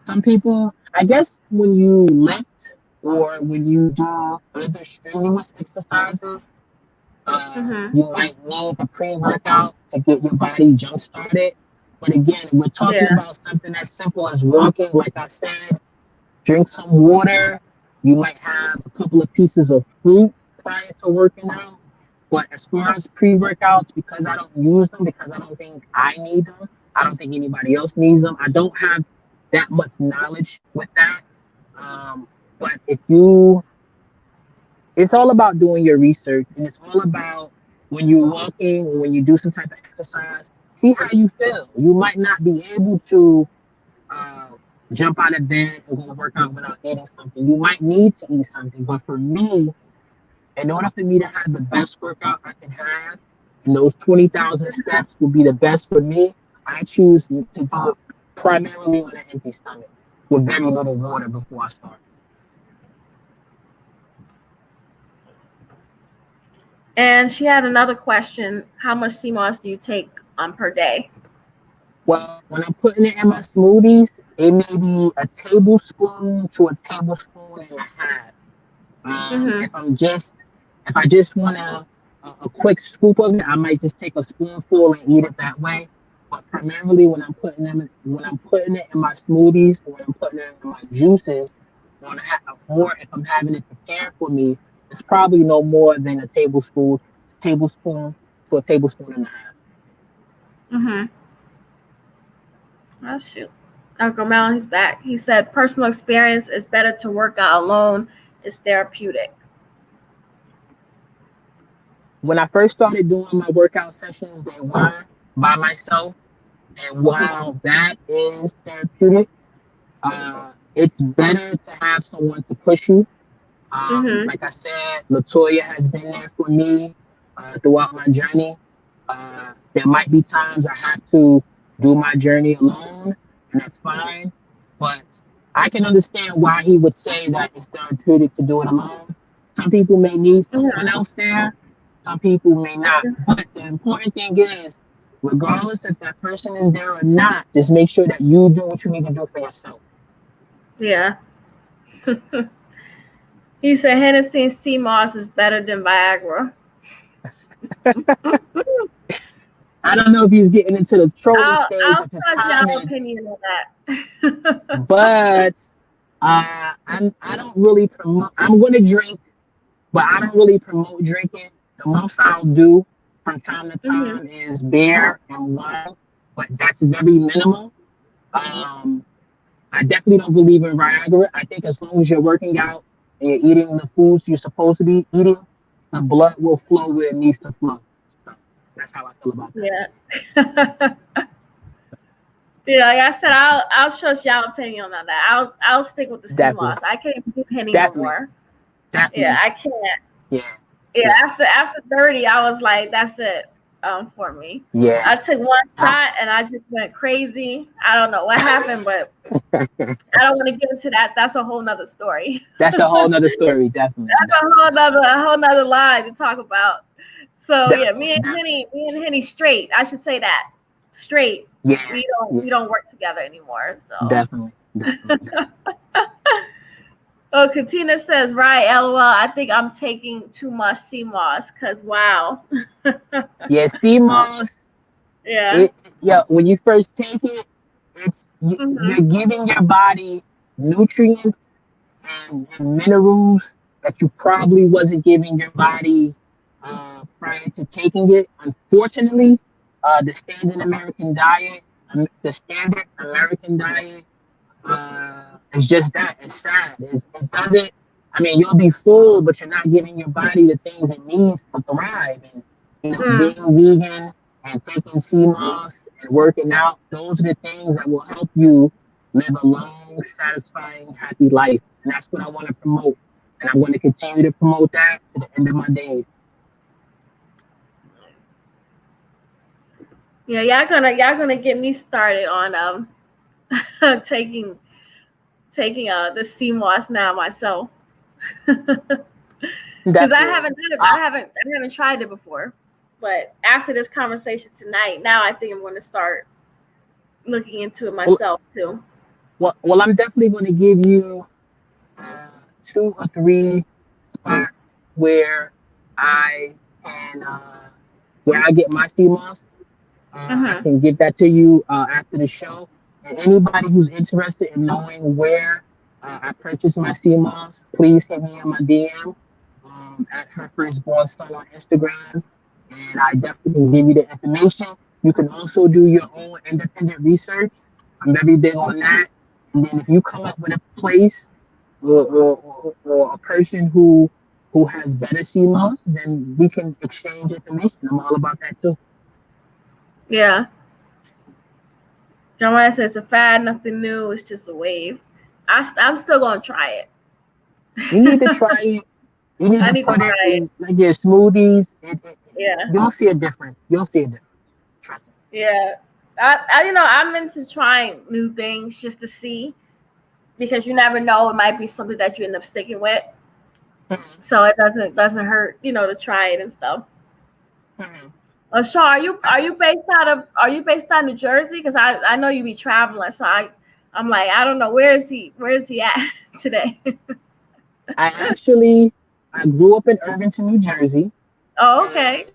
some people. I guess when you lift or when you do other strenuous exercises, Mm-hmm. you might need a pre-workout to get your body jump started. But again, we're talking Yeah. about something as simple as walking. Like I said, drink some water. You might have a couple of pieces of fruit prior to working out. But as far as pre-workouts, because I don't use them, because I don't think I need them, I don't think anybody else needs them. I don't have that much knowledge with that. Um, but it's all about doing your research, and it's all about when you're walking or when you do some type of exercise, see how you feel. You might not be able to uh, jump out of bed and go work out without eating something. You might need to eat something, but for me, in order for me to have the best workout I can have, and those 20,000 steps will be the best for me, I choose to do it primarily on an empty stomach with very little water before I start. And she had another question. How much CMOS do you take per day? Well, when I'm putting it in my smoothies, it may be a tablespoon to a tablespoon and a half. Mm-hmm. If I just want a quick scoop of it, I might just take a spoonful and eat it that way. But primarily when I'm putting it in my smoothies or when I'm putting it in my juices, or if I'm having it prepared for me, it's probably no more than a tablespoon to a tablespoon and a half. Mm-hmm. Oh shoot. Uncle Mel, he's back. He said personal experience is better to work out alone. It's therapeutic. When I first started doing my workout sessions, they were by myself. And while that is therapeutic, it's better to have someone to push you. Mm-hmm. Like I said, Latoya has been there for me throughout my journey. There might be times I have to do my journey alone, and that's fine. But I can understand why he would say that it's therapeutic to do it alone. Some people may need someone Mm-hmm. else there, Some people may not. But the important thing is, regardless if that person is there or not, just make sure that you do what you need to do for yourself. Yeah. He said Hennessy and sea moss is better than Viagra. I don't know if he's getting into the trolling stage I'll of his trust y'all comments, opinion on that. but I don't really promote. I'm gonna drink, but I don't really promote drinking. The most I'll do from time to Hmm. time is beer and wine, but that's very minimal. Um, I definitely don't believe in Viagra. I think as long as you're working out and you're eating the foods you're supposed to be eating, the blood will flow where it needs to flow. So that's how I feel about that. Yeah. Yeah, like I said, I'll trust y'all opinion on that. I'll stick with the sea moss. Definitely, I can't do Henny no definitely, more. Yeah, definitely. I can't. Yeah, Yeah, yeah, after 30, I was like, that's it for me. yeah. I took one I, shot and I just went crazy. I don't know what happened, but I don't want to get into that. That's a whole nother story. that's a whole nother story. Definitely, That's a whole nother line to talk about. So yeah, definitely, definitely. Me and Henny straight. I should say that. Straight. Yeah, yeah, We don't work together anymore. So definitely, definitely. oh, Katina says, right, LOL. I think I'm taking too much CMOS because wow. Yeah, CMOS. Yeah. It yeah. When you first take it, Hmm. you're giving your body nutrients and minerals that you probably wasn't giving your body prior to taking it. Unfortunately, the standard American diet is just that. It's sad. It doesn't. I mean, you'll be full, but you're not giving your body the things it needs to thrive. And Mm. being vegan and taking CMOS and working out, those are the things that will help you live a long, satisfying, happy life. And that's what I want to promote. And I'm going to continue to promote that to the end of my days. Yeah, y'all gonna get me started on taking the CMOS now myself. Because Definitely. I haven't tried it before. But after this conversation tonight, now I think I'm gonna start looking into it Well, myself too. well, I'm definitely going to give you uh, two or three spots where I can, where I get my CMOS. I Hmm. can get that to you after the show. And anybody who's interested in knowing where I purchased my CMOS, please hit me on my DM at her firstborn son on Instagram, and I definitely can give you the information. You can also do your own independent research. I'm very big on that. And then if you come up with a place or a person who has better CMOS, then we can exchange information. I'm all about that too. Yeah. John Wayne says it's a fad, nothing new. It's just a wave. I'm still gonna try You need to it. try it. You need I to need to put it try it. in like your smoothies. Yeah. You'll see a difference. You'll see a difference. Trust me. Yeah. I'm into trying new things just to see because you never know, it might be something that you end up sticking with. Mhm, So it doesn't hurt, to try it and stuff. mhm. Shaw, are you based out of New Jersey? Because I know you be traveling, so I'm like, I don't know, where is he at today? I grew up in Irvington, New Jersey, Oh, okay.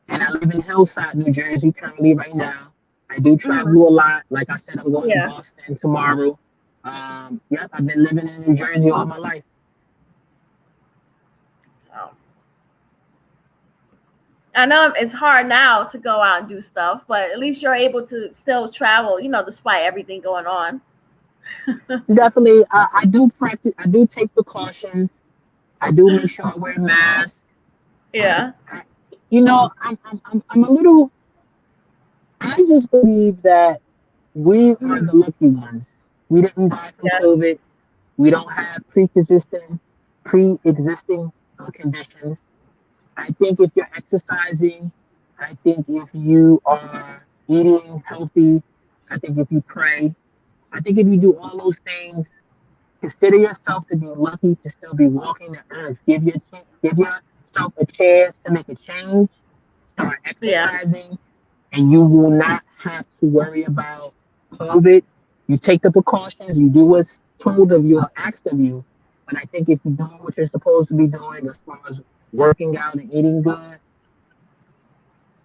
and I live in Hillside, New Jersey, currently right now. I do Hmm. travel a lot. Like I said, I'm going to Yeah. Boston tomorrow. Yep, I've been living in New Jersey all my life. Um, I know it's hard now to go out and do stuff, but at least you're able to still travel, despite everything going on. Definitely, I do practice. I do take precautions. I do make sure I wear a mask. Yeah. I, I'm a little. I just believe that we are Mhm. the lucky ones. We didn't die from Yeah. COVID. We don't have pre-existing conditions. I think if you're exercising, I think if you are eating healthy, I think if you pray, I think if you do all those things, consider yourself to be lucky to still be walking the earth. Give yourself yourself a chance to make a change, start Yeah. exercising, and you will not have to worry about COVID. You take the precautions, you do what's told of you or asked of you. But I think if you do what you're supposed to be doing as far as working out and eating good,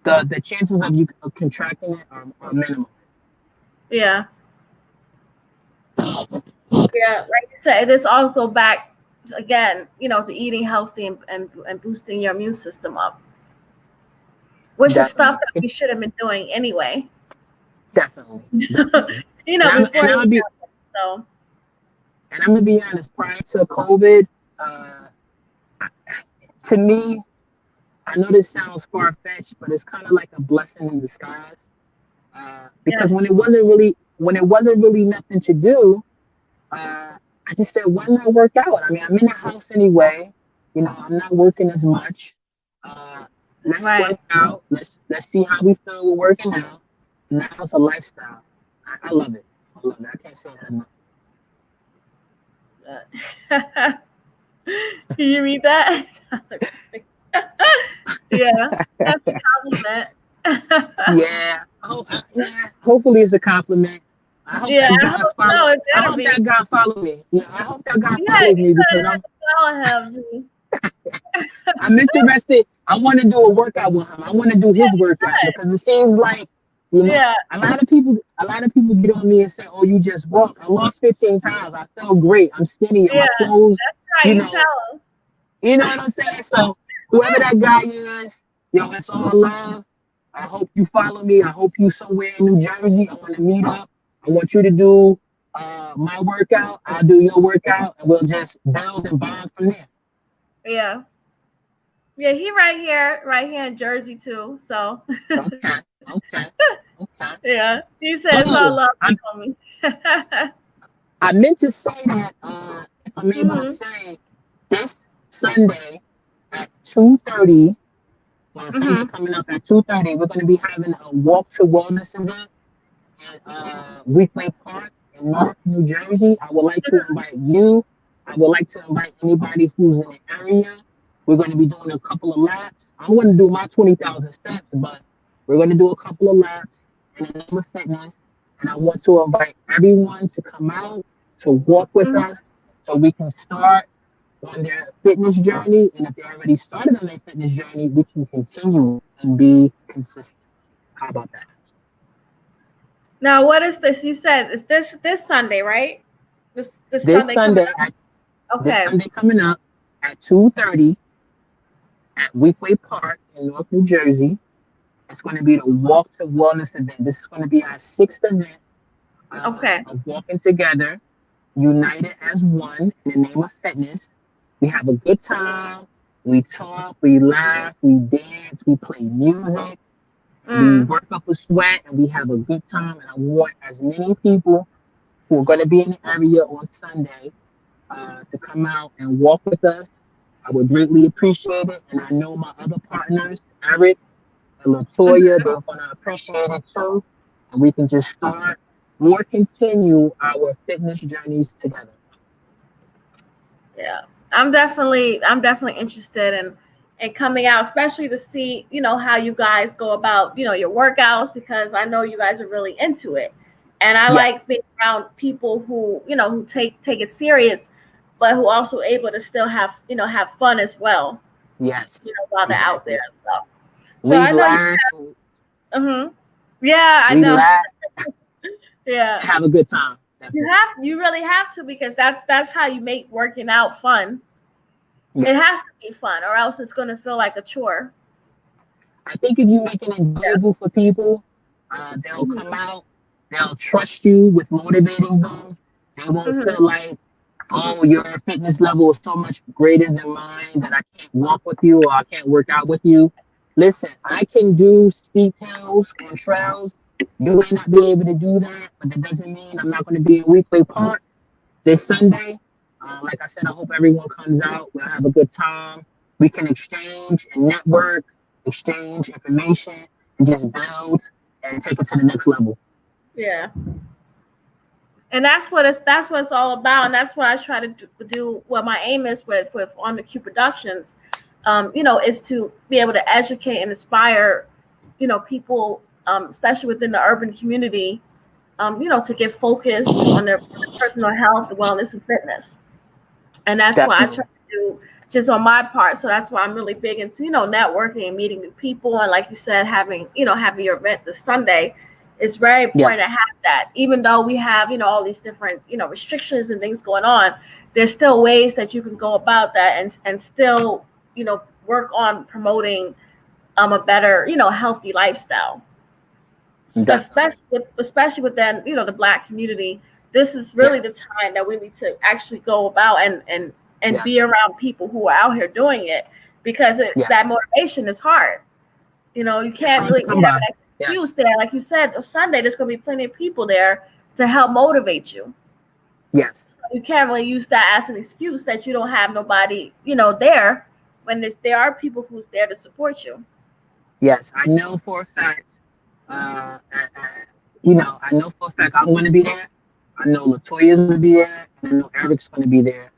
the chances of you of contracting it are minimal. Yeah. Yeah. Like you said, this all go back again, to eating healthy and boosting your immune system up, which is stuff Definitely, that we should have been doing anyway. definitely, definitely. And Before this happened. So I'm gonna be honest. Prior to COVID, uh, to me, I know this sounds far fetched, but it's kind of like a blessing in disguise. Because yes. when it wasn't really nothing to do, I just said, why not work out? I mean, I'm in the house anyway. I'm not working as much. Uh, let's Right. work out. Let's see how we feel with working out. Now it's a lifestyle. I love it. I love it. I can't say that enough. Can you read that? Yeah, that's a compliment. Yeah. Yeah. Hopefully it's a compliment. I hope Yeah, that I God's hope follow. so. It I better hope be. that God follow me. Yeah, I hope that God Yeah, follows you me because better have to follow him, G. I'm interested. I want to do a workout with him. I want to do Yeah, his you workout should. because it seems like, you know, Yeah, a lot of people get on me and say, "Oh, you just walked. I lost 15 pounds. I felt great. I'm skinny and yeah, my clothes, that's you right. You know, tell him. you know what I'm saying." So whoever that guy is, it's all love. I hope you follow me. I hope you somewhere in New Jersey. I want to meet up. I want you to do my workout. I'll do your workout, and we'll just build and bond from there. Yeah, yeah. He right here in Jersey too. So Okay. Okay. Okay. yeah, he said it's all Oh, love, I, homie. I meant to say that if I'm able to Mhm. say this Sunday at 2:30, Sunday Mhm. coming up at 2:30, we're going to be having a walk to wellness event at Weekway Park in North New Jersey. I would like to invite you. I would like to invite anybody who's in the area. We're going to be doing a couple of laps. I'm going to do my 20,000 steps, but we're going to do a couple of laps in the name of fitness. And I want to invite everyone to come out to walk with Mhm. us so we can start on their fitness journey. And if they already started on their fitness journey, we can continue and be consistent. How about that? Now, what is this? You said it's this Sunday, right? This This Sunday coming Sunday up. this Okay. Sunday coming up at 2:30 at Weekway Park in North New Jersey. It's going to be the Walk to Wellness event. This is going to be our sixth event Okay. of walking together, united as one in the name of fitness. We have a good time. We talk, we laugh, we dance, we play music, we Mm. work up a sweat, and we have a good time. And I want as many people who are going to be in the area on Sunday to come out and walk with us. I would greatly appreciate it. And I know my other partners, Eric and Latoya, Mhm. they're going to appreciate it too. And we can just start or continue our fitness journeys together. Yeah, I'm definitely interested in coming out, especially to see how you guys go about your workouts, because I know you guys are really into it, and I Yes, like being around people who who take it serious, but who also able to still have fun as well, yes, while they're out there exactly. and stuff. So We I know you. laugh, Yeah, I we know. laugh, Yeah, have a good time. Definitely. you really have to, because that's how you make working out fun. It Yes. has to be fun, or else it's going to feel like a chore. I think if you make it enjoyable for people, they'll Mhm. come out, they'll trust you with motivating them. They won't Mhm. feel like, oh, your fitness level is so much greater than mine that I can't walk with you or I can't work out with you. Listen, I can do steep hills on trails. You may not be able to do that, but that doesn't mean I'm not going to be in Weekway Park this Sunday. Like I said, I hope everyone comes out. We'll have a good time. We can exchange and network, exchange information, and just build and take it to the next level. Yeah, and that's what it's all about, and that's what I try to do. What my aim is with On the Q Productions, is to be able to educate and inspire, people, especially within the urban community, to get focused on their personal health, wellness, and fitness. And that's what I try Definitely. to do just on my part. So that's why I'm really big into, networking and meeting new people. And like you said, having your event this Sunday, it's very important Yes. to have that. Even though we have, all these different, restrictions and things going on, there's still ways that you can go about that and still, work on promoting a better, healthy lifestyle. Definitely. Especially within, the Black community. This is really the Yes. time that we need to actually go about and Yes. be around people who are out here doing it, because Yes. that motivation is hard. You It's can't hard to really come have by. an Yes. excuse there. Like you said, on Sunday there's going to be plenty of people there to help motivate you. Yes. So you can't really use that as an excuse that you don't have nobody, there, when there are people who's there to support you. Yes. I know for a fact. I know for a fact I'm going to be there. I know Latoya's going to be there, and I know Eric's going to be there.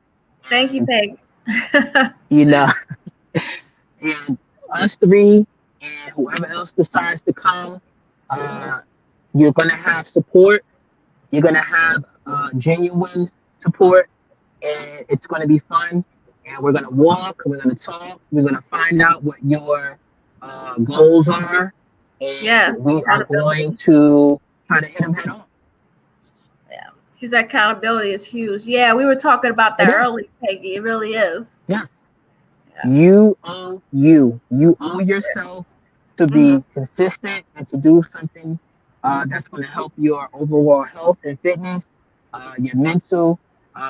Thank you, And Peg. you know, and us three and whoever else decides to come, uh, you're going to have support. You're going to have genuine support, and it's going to be fun. And we're going to walk, we're going to talk, we're going to find out what your goals are, and Yeah, we are going accountability. to try to hit them head on. Yeah, because accountability is huge. Yeah, we were talking about It that is. earlier, Peggy. It really is. Yes. Yeah. You owe you. You owe yourself to Mm-hmm. be consistent and to do something that's going to help your overall health and fitness, your mental.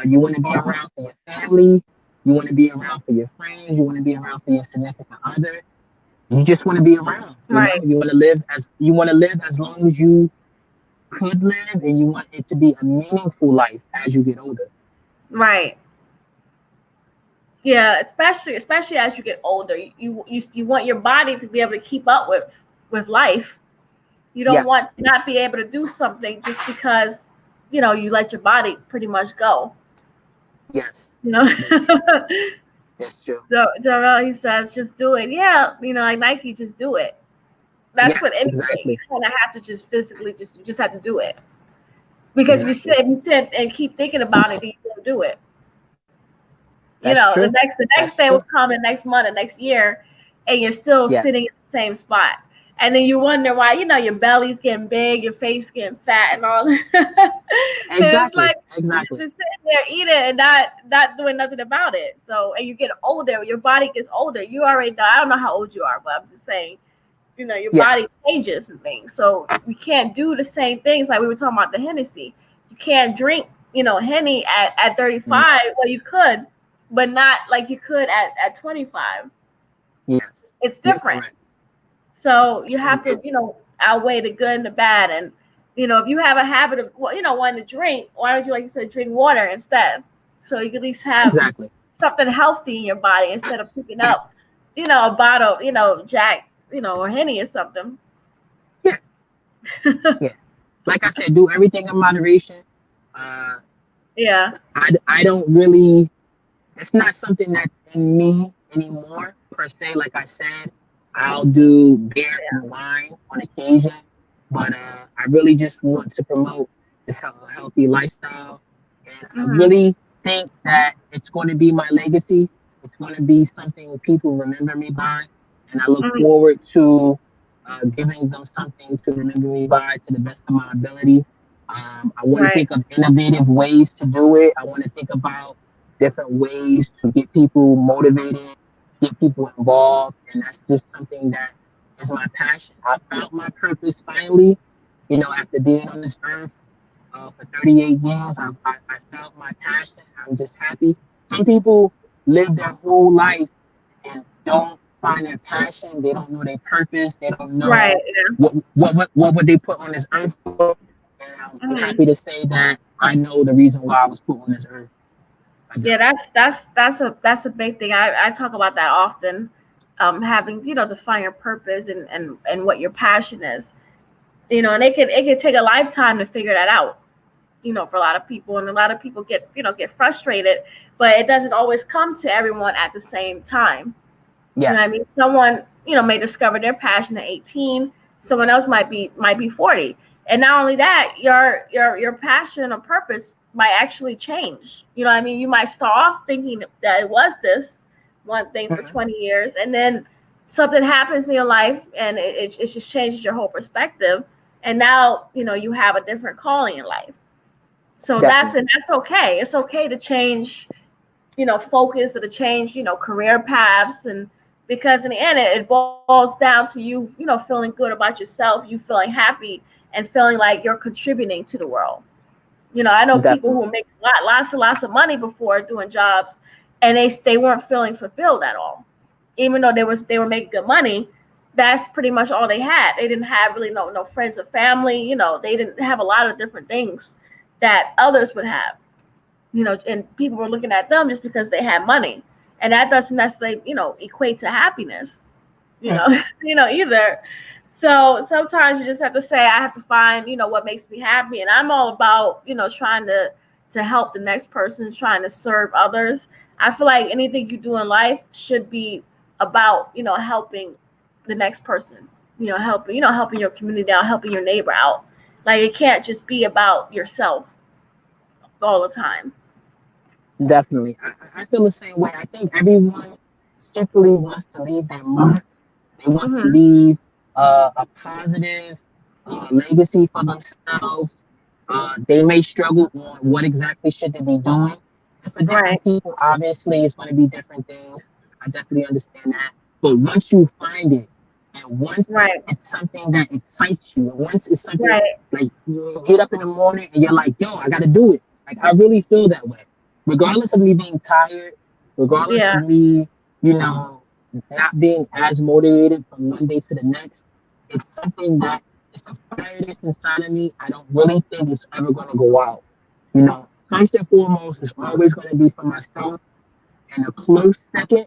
You want to be around for your family. You want to be around for your friends. You want to be around for your significant other. You just want to be around. Right. You want to live as long as you could live, and you want it to be a meaningful life as you get older. Right. Yeah, especially as you get older, you want your body to be able to keep up with life. You don't Yes. want to not be able to do something just because you let your body pretty much go. Yes. You know. That's true. That's true. Jarrell, he says, just do it. Yeah, like Nike, just do it. That's what Yes. anything. You Exactly. kind of have to just physically you just have to do it. Because Exactly. if you sit and keep thinking about it, then you don't do it. That's true. The That's next day will true. come, the next month, the next year, and you're still Yes. sitting in the same spot. And then you wonder why, your belly's getting big, your face getting fat, and all that. And it's Exactly. like you just Exactly. been sitting there eating and not doing nothing about it. So, and you get older, your body gets older. You already know. I don't know how old you are, but I'm just saying, your Yes. body changes and things. So you can't do the same things like we were talking about the Hennessy. You can't drink, Henny at Mm, 35. Well, you could, but not like you could at 25. yes. It's You're different. correct. So you have to, It, outweigh the good and the bad. And, if you have a habit of, wanting to drink, why don't you, like you said, drink water instead? So you can at least have exactly. something healthy in your body instead of picking up, a bottle, Jack, or Henny or something. Yeah. Yeah. Like I said, do everything in moderation. Uh, Yeah. I don't really. It's not something that's in me anymore per se. Like I said, I'll do beer and wine on occasion, but I really just want to promote this healthy lifestyle, and I Mm-hmm. really think that it's going to be my legacy. It's going to be something people remember me by, and I look Mm-hmm. forward to giving them something to remember me by to the best of my ability. I want to Right. think of innovative ways to do it. I want to think about different ways to get people motivated, get people involved, and that's just something that is my passion. I found my purpose finally. After being on this earth for 38 years, I found my passion. I'm just happy. Some people live their whole life and don't find their passion. They don't know their purpose. They don't Right. know what would they put on this earth for. And I'm Mm-hmm. happy to say that I know the reason why I was put on this earth. I do. Yeah, that's a big thing. I talk about that often. Having to find your purpose and what your passion is. And it could take a lifetime to figure that out. For a lot of people, and a lot of people get frustrated, but it doesn't always come to everyone at the same time. You know what Yes. I mean? Someone, may discover their passion at 18. Someone else might be 40. And not only that, your passion or purpose might actually change. You know what I mean? You might start off thinking that it was this one thing for Mhm. 20 years, and then something happens in your life, and it just changes your whole perspective. And now, you have a different calling in life. So Definitely. that's okay. It's okay to change, focus, or to change, career paths. And because in the end, it boils down to you, feeling good about yourself, you feeling happy, and feeling like you're contributing to the world. I know people Definitely. who make lots and lots of money before doing jobs, and they weren't feeling fulfilled at all, even though they were making good money. That's pretty much all they had. They didn't have really no friends or family. They didn't have a lot of different things that others would have. And people were looking at them just because they had money, and that doesn't necessarily equate to happiness. You know, Mhm. either. So sometimes you just have to say, I have to find what makes me happy, and I'm all about trying to help the next person, trying to serve others. I feel like anything you do in life should be about helping the next person. Helping your community out, helping your neighbor out. Like it can't just be about yourself all the time. Definitely. I feel the same way. I think everyone simply wants to leave their mark. They want to Hmm. leave a positive legacy for themselves. They may struggle on what exactly should they be doing. And for different Right. people, obviously, it's going to be different things. I definitely understand that. But once you find it, and once Right. it's something that excites you, and once it's something Right. like you get up in the morning and you're like, yo, I got to do it. Like, I really feel that way. Regardless of me being tired, regardless of Yeah. me, you know, not being as motivated from one day to the next, it's something that it's a fire that's inside of me. I don't really think it's ever going to go out. First and foremost, it's always going to be for myself. And a close second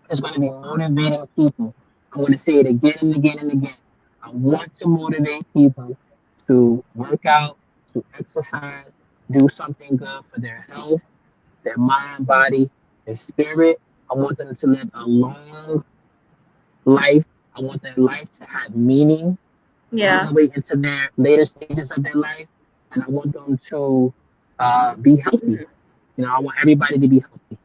is going to be motivating people. I want to say it again and again and again. I want to motivate people to work out, to exercise, do something good for their health, their mind, body, their spirit. I want them to live a long life. I want their life to have meaning all Yeah. the way into their later stages of their life. And I want them to be healthy. I want everybody to be healthy.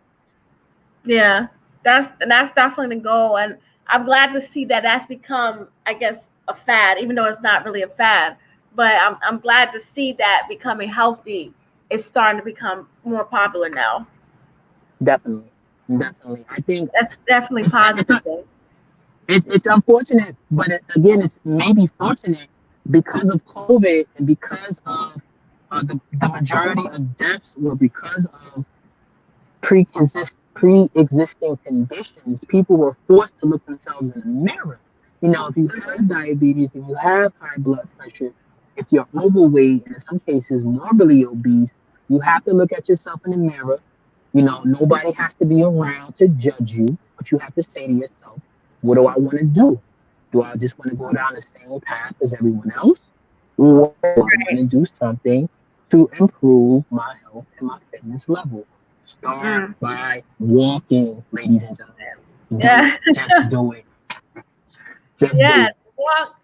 Yeah. That's definitely the goal, and I'm glad to see that that's become, I guess, a fad, even though it's not really a fad. But I'm glad to see that becoming healthy is starting to become more popular now. Definitely. Definitely. I think That's definitely it's, it's, positive thing. it's unfortunate, but again, it's maybe fortunate because of COVID and because of the majority of deaths were because of pre-existing conditions. People were forced to look themselves in the mirror. If you have diabetes, if you have high blood pressure, if you're overweight, and in some cases morbidly obese, you have to look at yourself in the mirror. Nobody has to be around to judge you, but you have to say to yourself, what do I want to do? Do I just want to go down the same path as everyone else? Or do I want to Right. do something to improve my health and my fitness level? Start Mm. by walking, ladies and gentlemen. Do it. Yeah. Just do it. Just do Yes. it.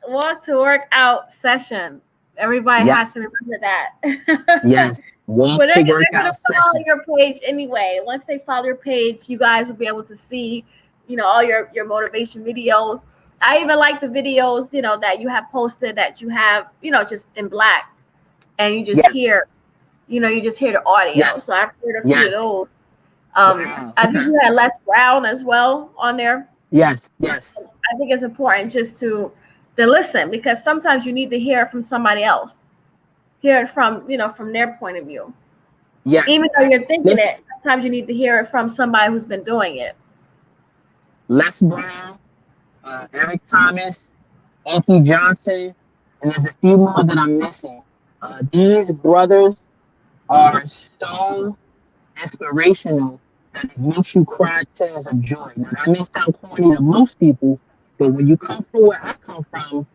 Walk to work out session. Everybody has Yes. to remember that. Yes. Walk But to they're workout gonna follow session. your page anyway. Once they follow your page, you guys will be able to see, all your motivation videos. I even like the videos, that you have posted that you have, just in black, and Yes. you just hear the audio. Yes. So I've heard a few of Yes. those. Wow. I think Okay. you had Les Brown as well on there. Yes. Yes. I think it's important just to listen, because sometimes you need to hear it from somebody else, hear it from from their point of view. Yes. Even though you're thinking Listen, it, sometimes you need to hear it from somebody who's been doing it. Les Brown, Eric Thomas, Anthony Johnson, and there's a few more that I'm missing. These brothers are so inspirational that it makes you cry tears of joy. Now, that may sound corny to most people, but when you come from where I come from,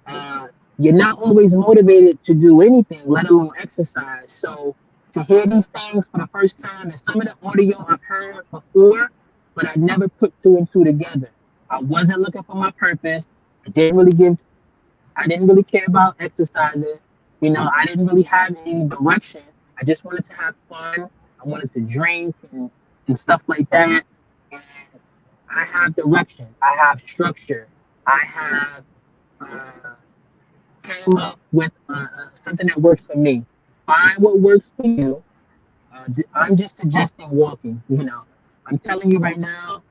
uh, you're not always motivated to do anything, let alone exercise. So to hear these things for the first time and some of the audio I've heard before, but I never put two and two together. I wasn't looking for my purpose. I didn't really care about exercising. I didn't really have any direction. I just wanted to have fun. I wanted to drink and stuff like that. And I have direction. I have structure. I have uh, came up with something that works for me. Find what works for you. I'm just suggesting walking. I'm telling you right now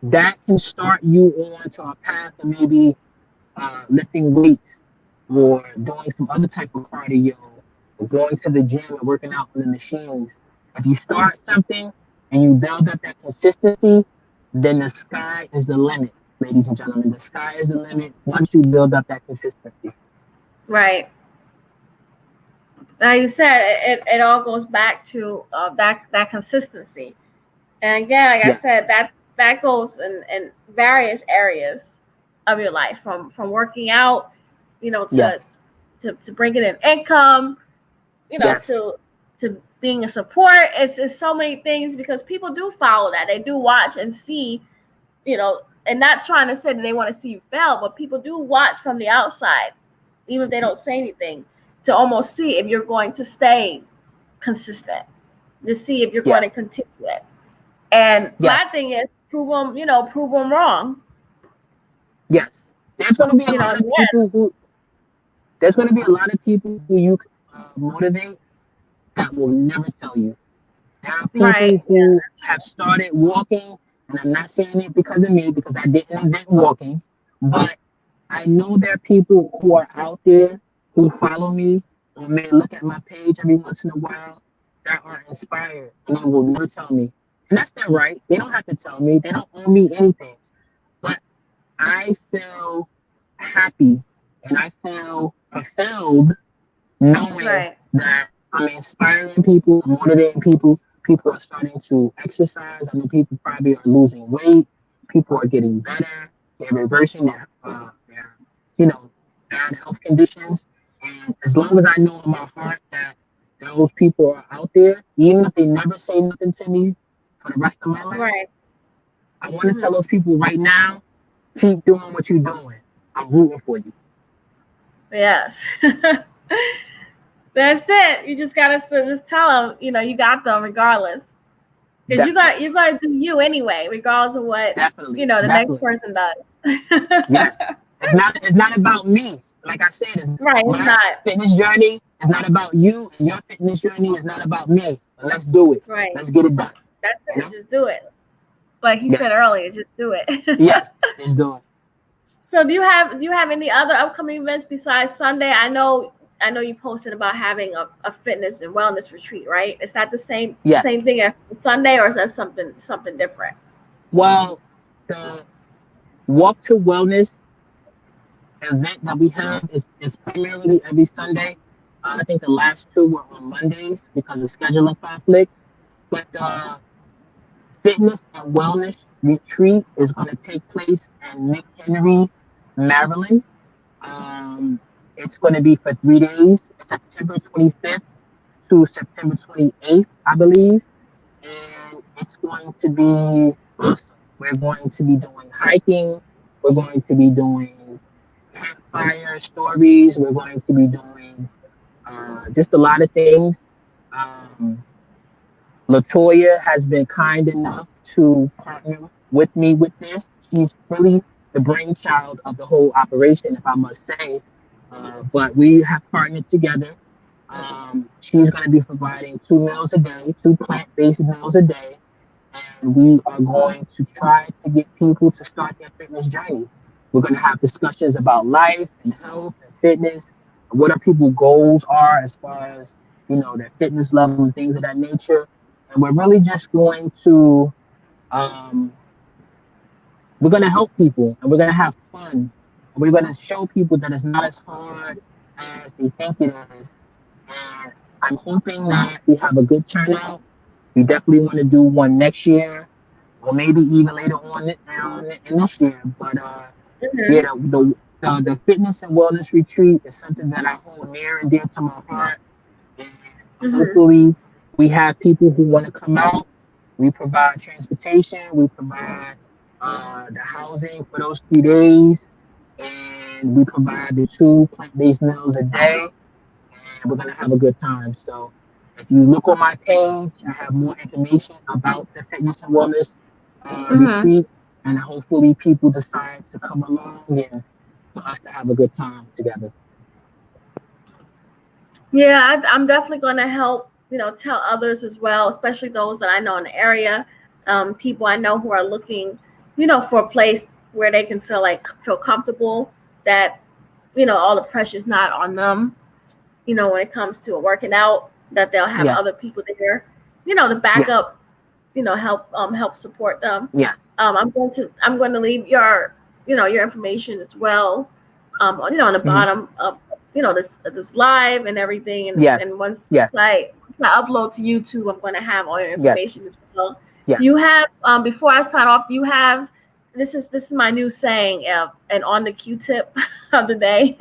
that can start you on to a path of maybe lifting weights or doing some other type of cardio or going to the gym and working out on the machines. If you start something and you build up that consistency, then the sky is the limit, ladies and gentlemen. The sky is the limit once you build up that consistency. Right. Like you said, it all goes back to that consistency. And again, like I Yeah. said, that goes in various areas of your life, from working out, Yes. to bringing in income, Yes. to being a support. It's so many things, because people do follow that. They do watch and see, and not trying to say that they want to see you fail, but people do watch from the outside, even if they don't say anything, to almost see if you're going to stay consistent, to see if you're going to Yes. continue it. And Yes. my thing is prove them wrong. Yes. There's going to be a You know, lot of people who there's going to be a lot of people who you motivate that will never tell you. There are right? people who have started walking, and I'm not saying it because of me, because I didn't invent walking, but I know there are people who are out there who follow me or may look at my page every once in a while that are inspired, and they will never tell me. And that's their right. They don't have to tell me. They don't owe me anything. But I feel happy and I feel fulfilled knowing Right. that I'm inspiring people, I'm motivating people. People are starting to exercise. I know people probably are losing weight. People are getting better. They're reversing their bad health conditions. And as long as I know in my heart that those people are out there, even if they never say nothing to me for the rest of my life, Right. I want to tell Mm-hmm. those people right now, keep doing what you're doing. I'm rooting for you. Yes. That's it. You just gotta just tell them, you got them regardless, because Definitely. you gotta do you anyway, regardless of what Definitely. the next Definitely. person does. Yes. It's not about me. Like I said, Right. It's my not. fitness journey is not about you, and your fitness journey is not about me. But let's do it. Right. Let's get it done. That's You it. know? Just do it. Like he Yes. said earlier, just do it. Yes. Just do it. So do you have any other upcoming events besides Sunday? I know you posted about having a fitness and wellness retreat, right? Is that the Yes. same thing as Sunday, or is that something different? Well, the Walk to Wellness event that we have is primarily every Sunday. I think the last two were on Mondays because of scheduling conflicts. But the Fitness and Wellness Retreat is going to take place in McHenry, Maryland. Um, it's going to be for 3 days, September 25th to September 28th, I believe. And it's going to be awesome. We're going to be doing hiking. We're going to be doing campfire stories. We're going to be doing just a lot of things. Um, Latoya has been kind enough to partner with me with this. She's really the brainchild of the whole operation, if I must say. But we have partnered together. She's going to be providing 2 meals a day, two plant-based meals a day, and we are going to try to get people to start their fitness journey. We're going to have discussions about life and health and fitness, what our people goals are as far as their fitness level and things of that nature. And we're really just going to um, we're going to help people and we're going to have fun. And we're going to show people that it's not as hard as they think it is. And I'm hoping that we have a good turnout. We definitely want to do one next year or maybe even later on in this year. But yeah, Mm-hmm. the fitness and wellness retreat is something that I hold near and dear to my heart. And Mm-hmm. hopefully we have people who want to come out We provide transportation. We provide the housing for those 3 days, and we provide the 2 plant-based meals a day. And we're gonna have a good time. So, if you look on my page, I have more information about the fitness and wellness Mm-hmm. retreat, and hopefully people decide to come along and for us to have a good time together. Yeah, I'm definitely going to help, tell others as well, especially those that I know in the area, people I know who are looking, for a place where they can feel comfortable, that, all the pressure's not on them, when it comes to working out, that they'll have Yes, other people there, to back yes, up, help support them. yes, I'm going to leave your information as well, on the mhm, bottom of this live and everything, yes, and once yes, I upload to YouTube, I'm going to have all your yes, information as well. Do yes. you have before I sign off? Do you have this is my new saying, and on the Q-tip of the day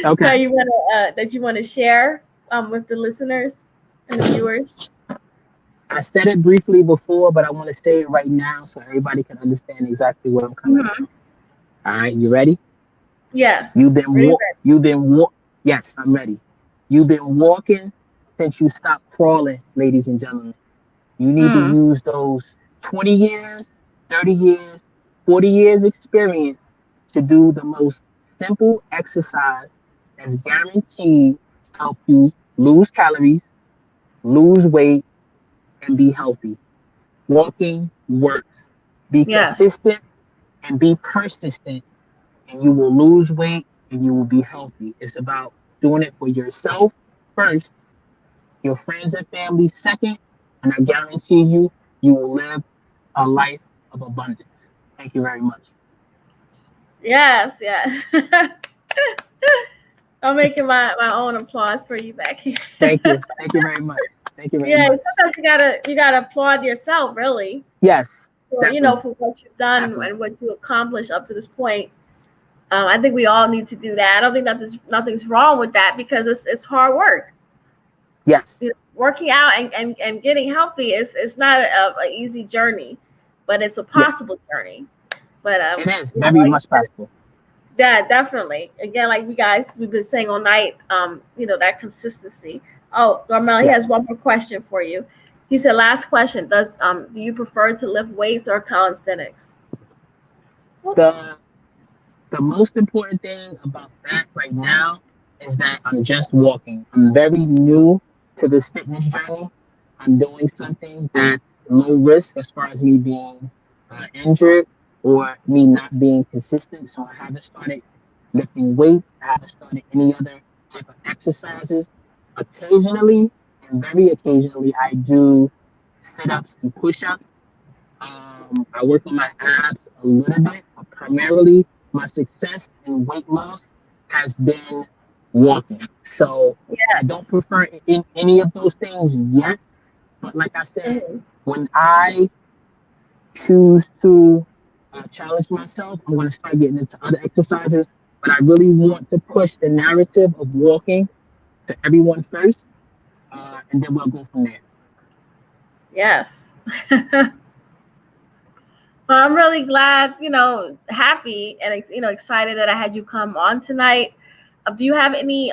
Okay. that you want to share with the listeners and the viewers? I said it briefly before, but I want to say it right now so everybody can understand exactly where I'm coming from. Mm-hmm. All right, you ready? Yeah, You've been really walk. You've been walk. Yes, I'm ready. You've been walking since you stopped crawling, ladies and gentlemen. You need to good. use those 20 years, 30 years, 40 years experience to do the most simple exercise that's guaranteed to help you lose calories, lose weight, and be healthy. Walking works. Be Yes. consistent and be persistent, and you will lose weight and you will be healthy. It's about doing it for yourself first, your friends and family second, and I guarantee you, you will live a life of abundance. Thank you very much. Yes, yes. I'm making my own applause for you back here. Thank you. Thank you very much. Thank you very Yeah, much. sometimes you gotta applaud yourself, really, Yes, for definitely. for what you've done Definitely. and what you accomplished up to this point. I think we all need to do that. I don't think that there's nothing's wrong with that, because it's hard work. Yes, Working out and getting healthy is not a easy journey, but it's a yes. possible journey. But It is very like you much said, possible. yeah, definitely. Again, like we've been saying all night, that consistency. Oh, Garmel, he Yes. has one more question for you. He said, last question, do you prefer to lift weights or calisthenics? The the most important thing about that right now is that I'm just walking. I'm very new to this fitness journey. I'm doing something that's low risk as far as me being injured or me not being consistent. So I haven't started lifting weights. I haven't started any other type of exercises. Occasionally, and very occasionally, I do sit ups and push ups. I work on my abs a little bit, but primarily my success in weight loss has been walking. So I don't Yes. prefer in any of those things yet. But like I said, Mhm. when I choose to challenge myself, I'm going to start getting into other exercises. But I really want to push the narrative of walking to everyone first, and then we'll go from there. Yes. Well, I'm really glad, happy and excited that I had you come on tonight. Do you have any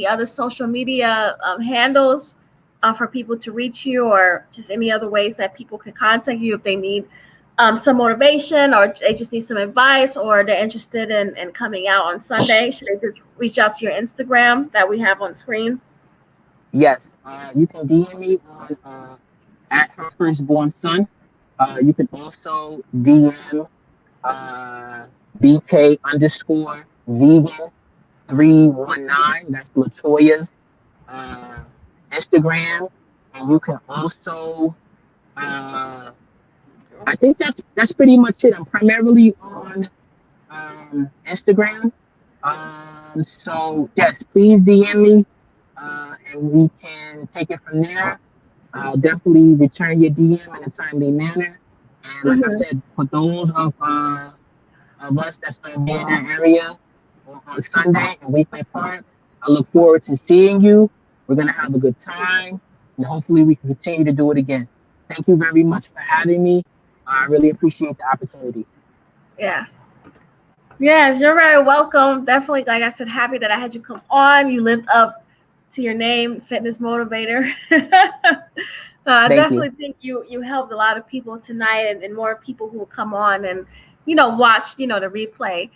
other social media handles for people to reach you, or just any other ways that people can contact you if they need some motivation, or they just need some advice, or they're interested in coming out on Sunday? Should they just reach out to your Instagram that we have on screen? Yes, you can DM me on at her firstborn son. You can also DM uh, BK underscore vegan 319. That's Latoya's uh, Instagram. And you can also, uh, I think that's pretty much it. I'm primarily on Instagram. So, yes, please DM me and we can take it from there. I'll definitely return your DM in a timely manner. And like I Mm-hmm. said, for those of us that's going to be in that area on Sunday in Weekly Park, I look forward to seeing you. We're going to have a good time, and hopefully we can continue to do it again. thank you very much for having me. I really appreciate the opportunity. Yes. Yes, you're very welcome. Definitely, like I said, happy that I had you come on. You lived up to your name, Fitness Motivator. I Thank you. definitely think you helped a lot of people tonight, and more people who will come on and watch the replay.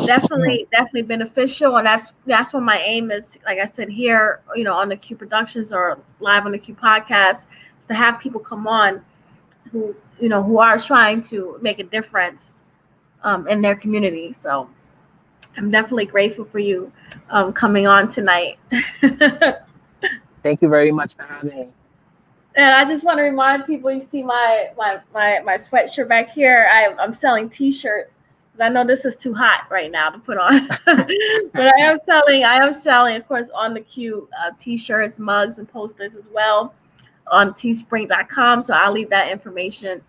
Definitely beneficial, and that's what my aim is. Like I said here, on the Q Productions or live on the Q Podcast, is to have people come on who are trying to make a difference in their community. So I'm definitely grateful for you coming on tonight. Thank you very much for having me. And I just want to remind people, you see my sweatshirt back here. I'm selling T-shirts because I know this is too hot right now to put on. But I am selling, of course, on the Q T-shirts, mugs, and posters as well on teespring.com. So I'll leave that information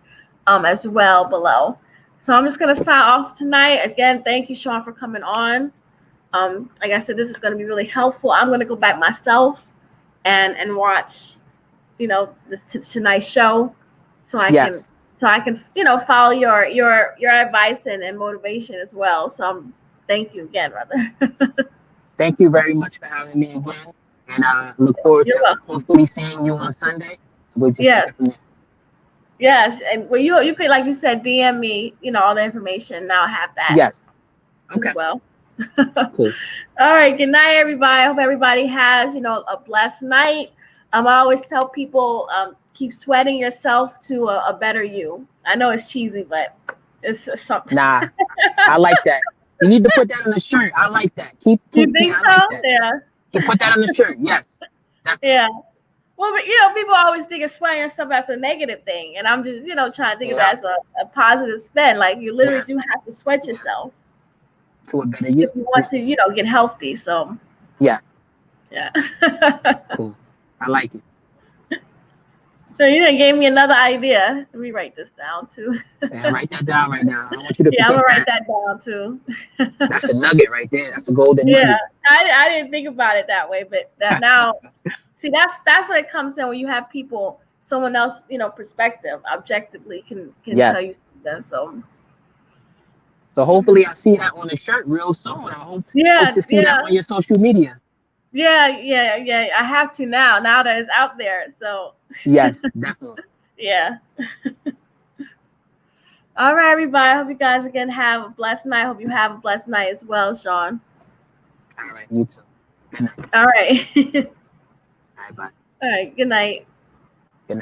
as well below. So I'm just going to sign off tonight. Again, thank you, Shawn, for coming on. Like I said, this is going to be really helpful. I'm going to go back myself and watch, this tonight's show, so I Yes. can follow your advice and motivation as well. So thank you again, brother. Thank you very much for having me again. And I look forward You're to welcome. hopefully seeing you on Sunday. We'll just take Yes. it from there. Yes, and well, you could, like you said, DM me, all the information. Now I have that Yes. as Okay. well. Cool. All right. Good night, everybody. I hope everybody has, a blessed night. I always tell people, keep sweating yourself to a better you. I know it's cheesy, but it's something. Nah, I like that. You need to put that on a shirt. I like that. You think I so? like that. Yeah. You put that on the shirt. Yes. Definitely. Yeah. Well, but people always think of sweating yourself as a negative thing, and I'm just, trying to think of that as a positive spin. Like, you literally do have to sweat yourself To a better you. if you want to, get healthy. So. Yes. Yeah. Cool. I like it. So you done gave me another idea. Let me write this down too. Yeah, write that down right now. I want you to Yeah, I'm pick gonna up write that down too. That's a nugget right there. That's a golden Yeah, nugget. I didn't think about it that way, but now, see, that's what it comes in when you have people, someone else, perspective, objectively can Yes. tell you something. So hopefully I see that on the shirt real soon. I hope to see that on your social media. Yeah. I have to now that it's out there. So yes, definitely. Yeah. All right, everybody. I hope you guys again have a blessed night. I hope you have a blessed night as well, Shawn. All right, you too. Good night. All right. All right, bye. All right. Good night. Good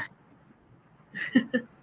night.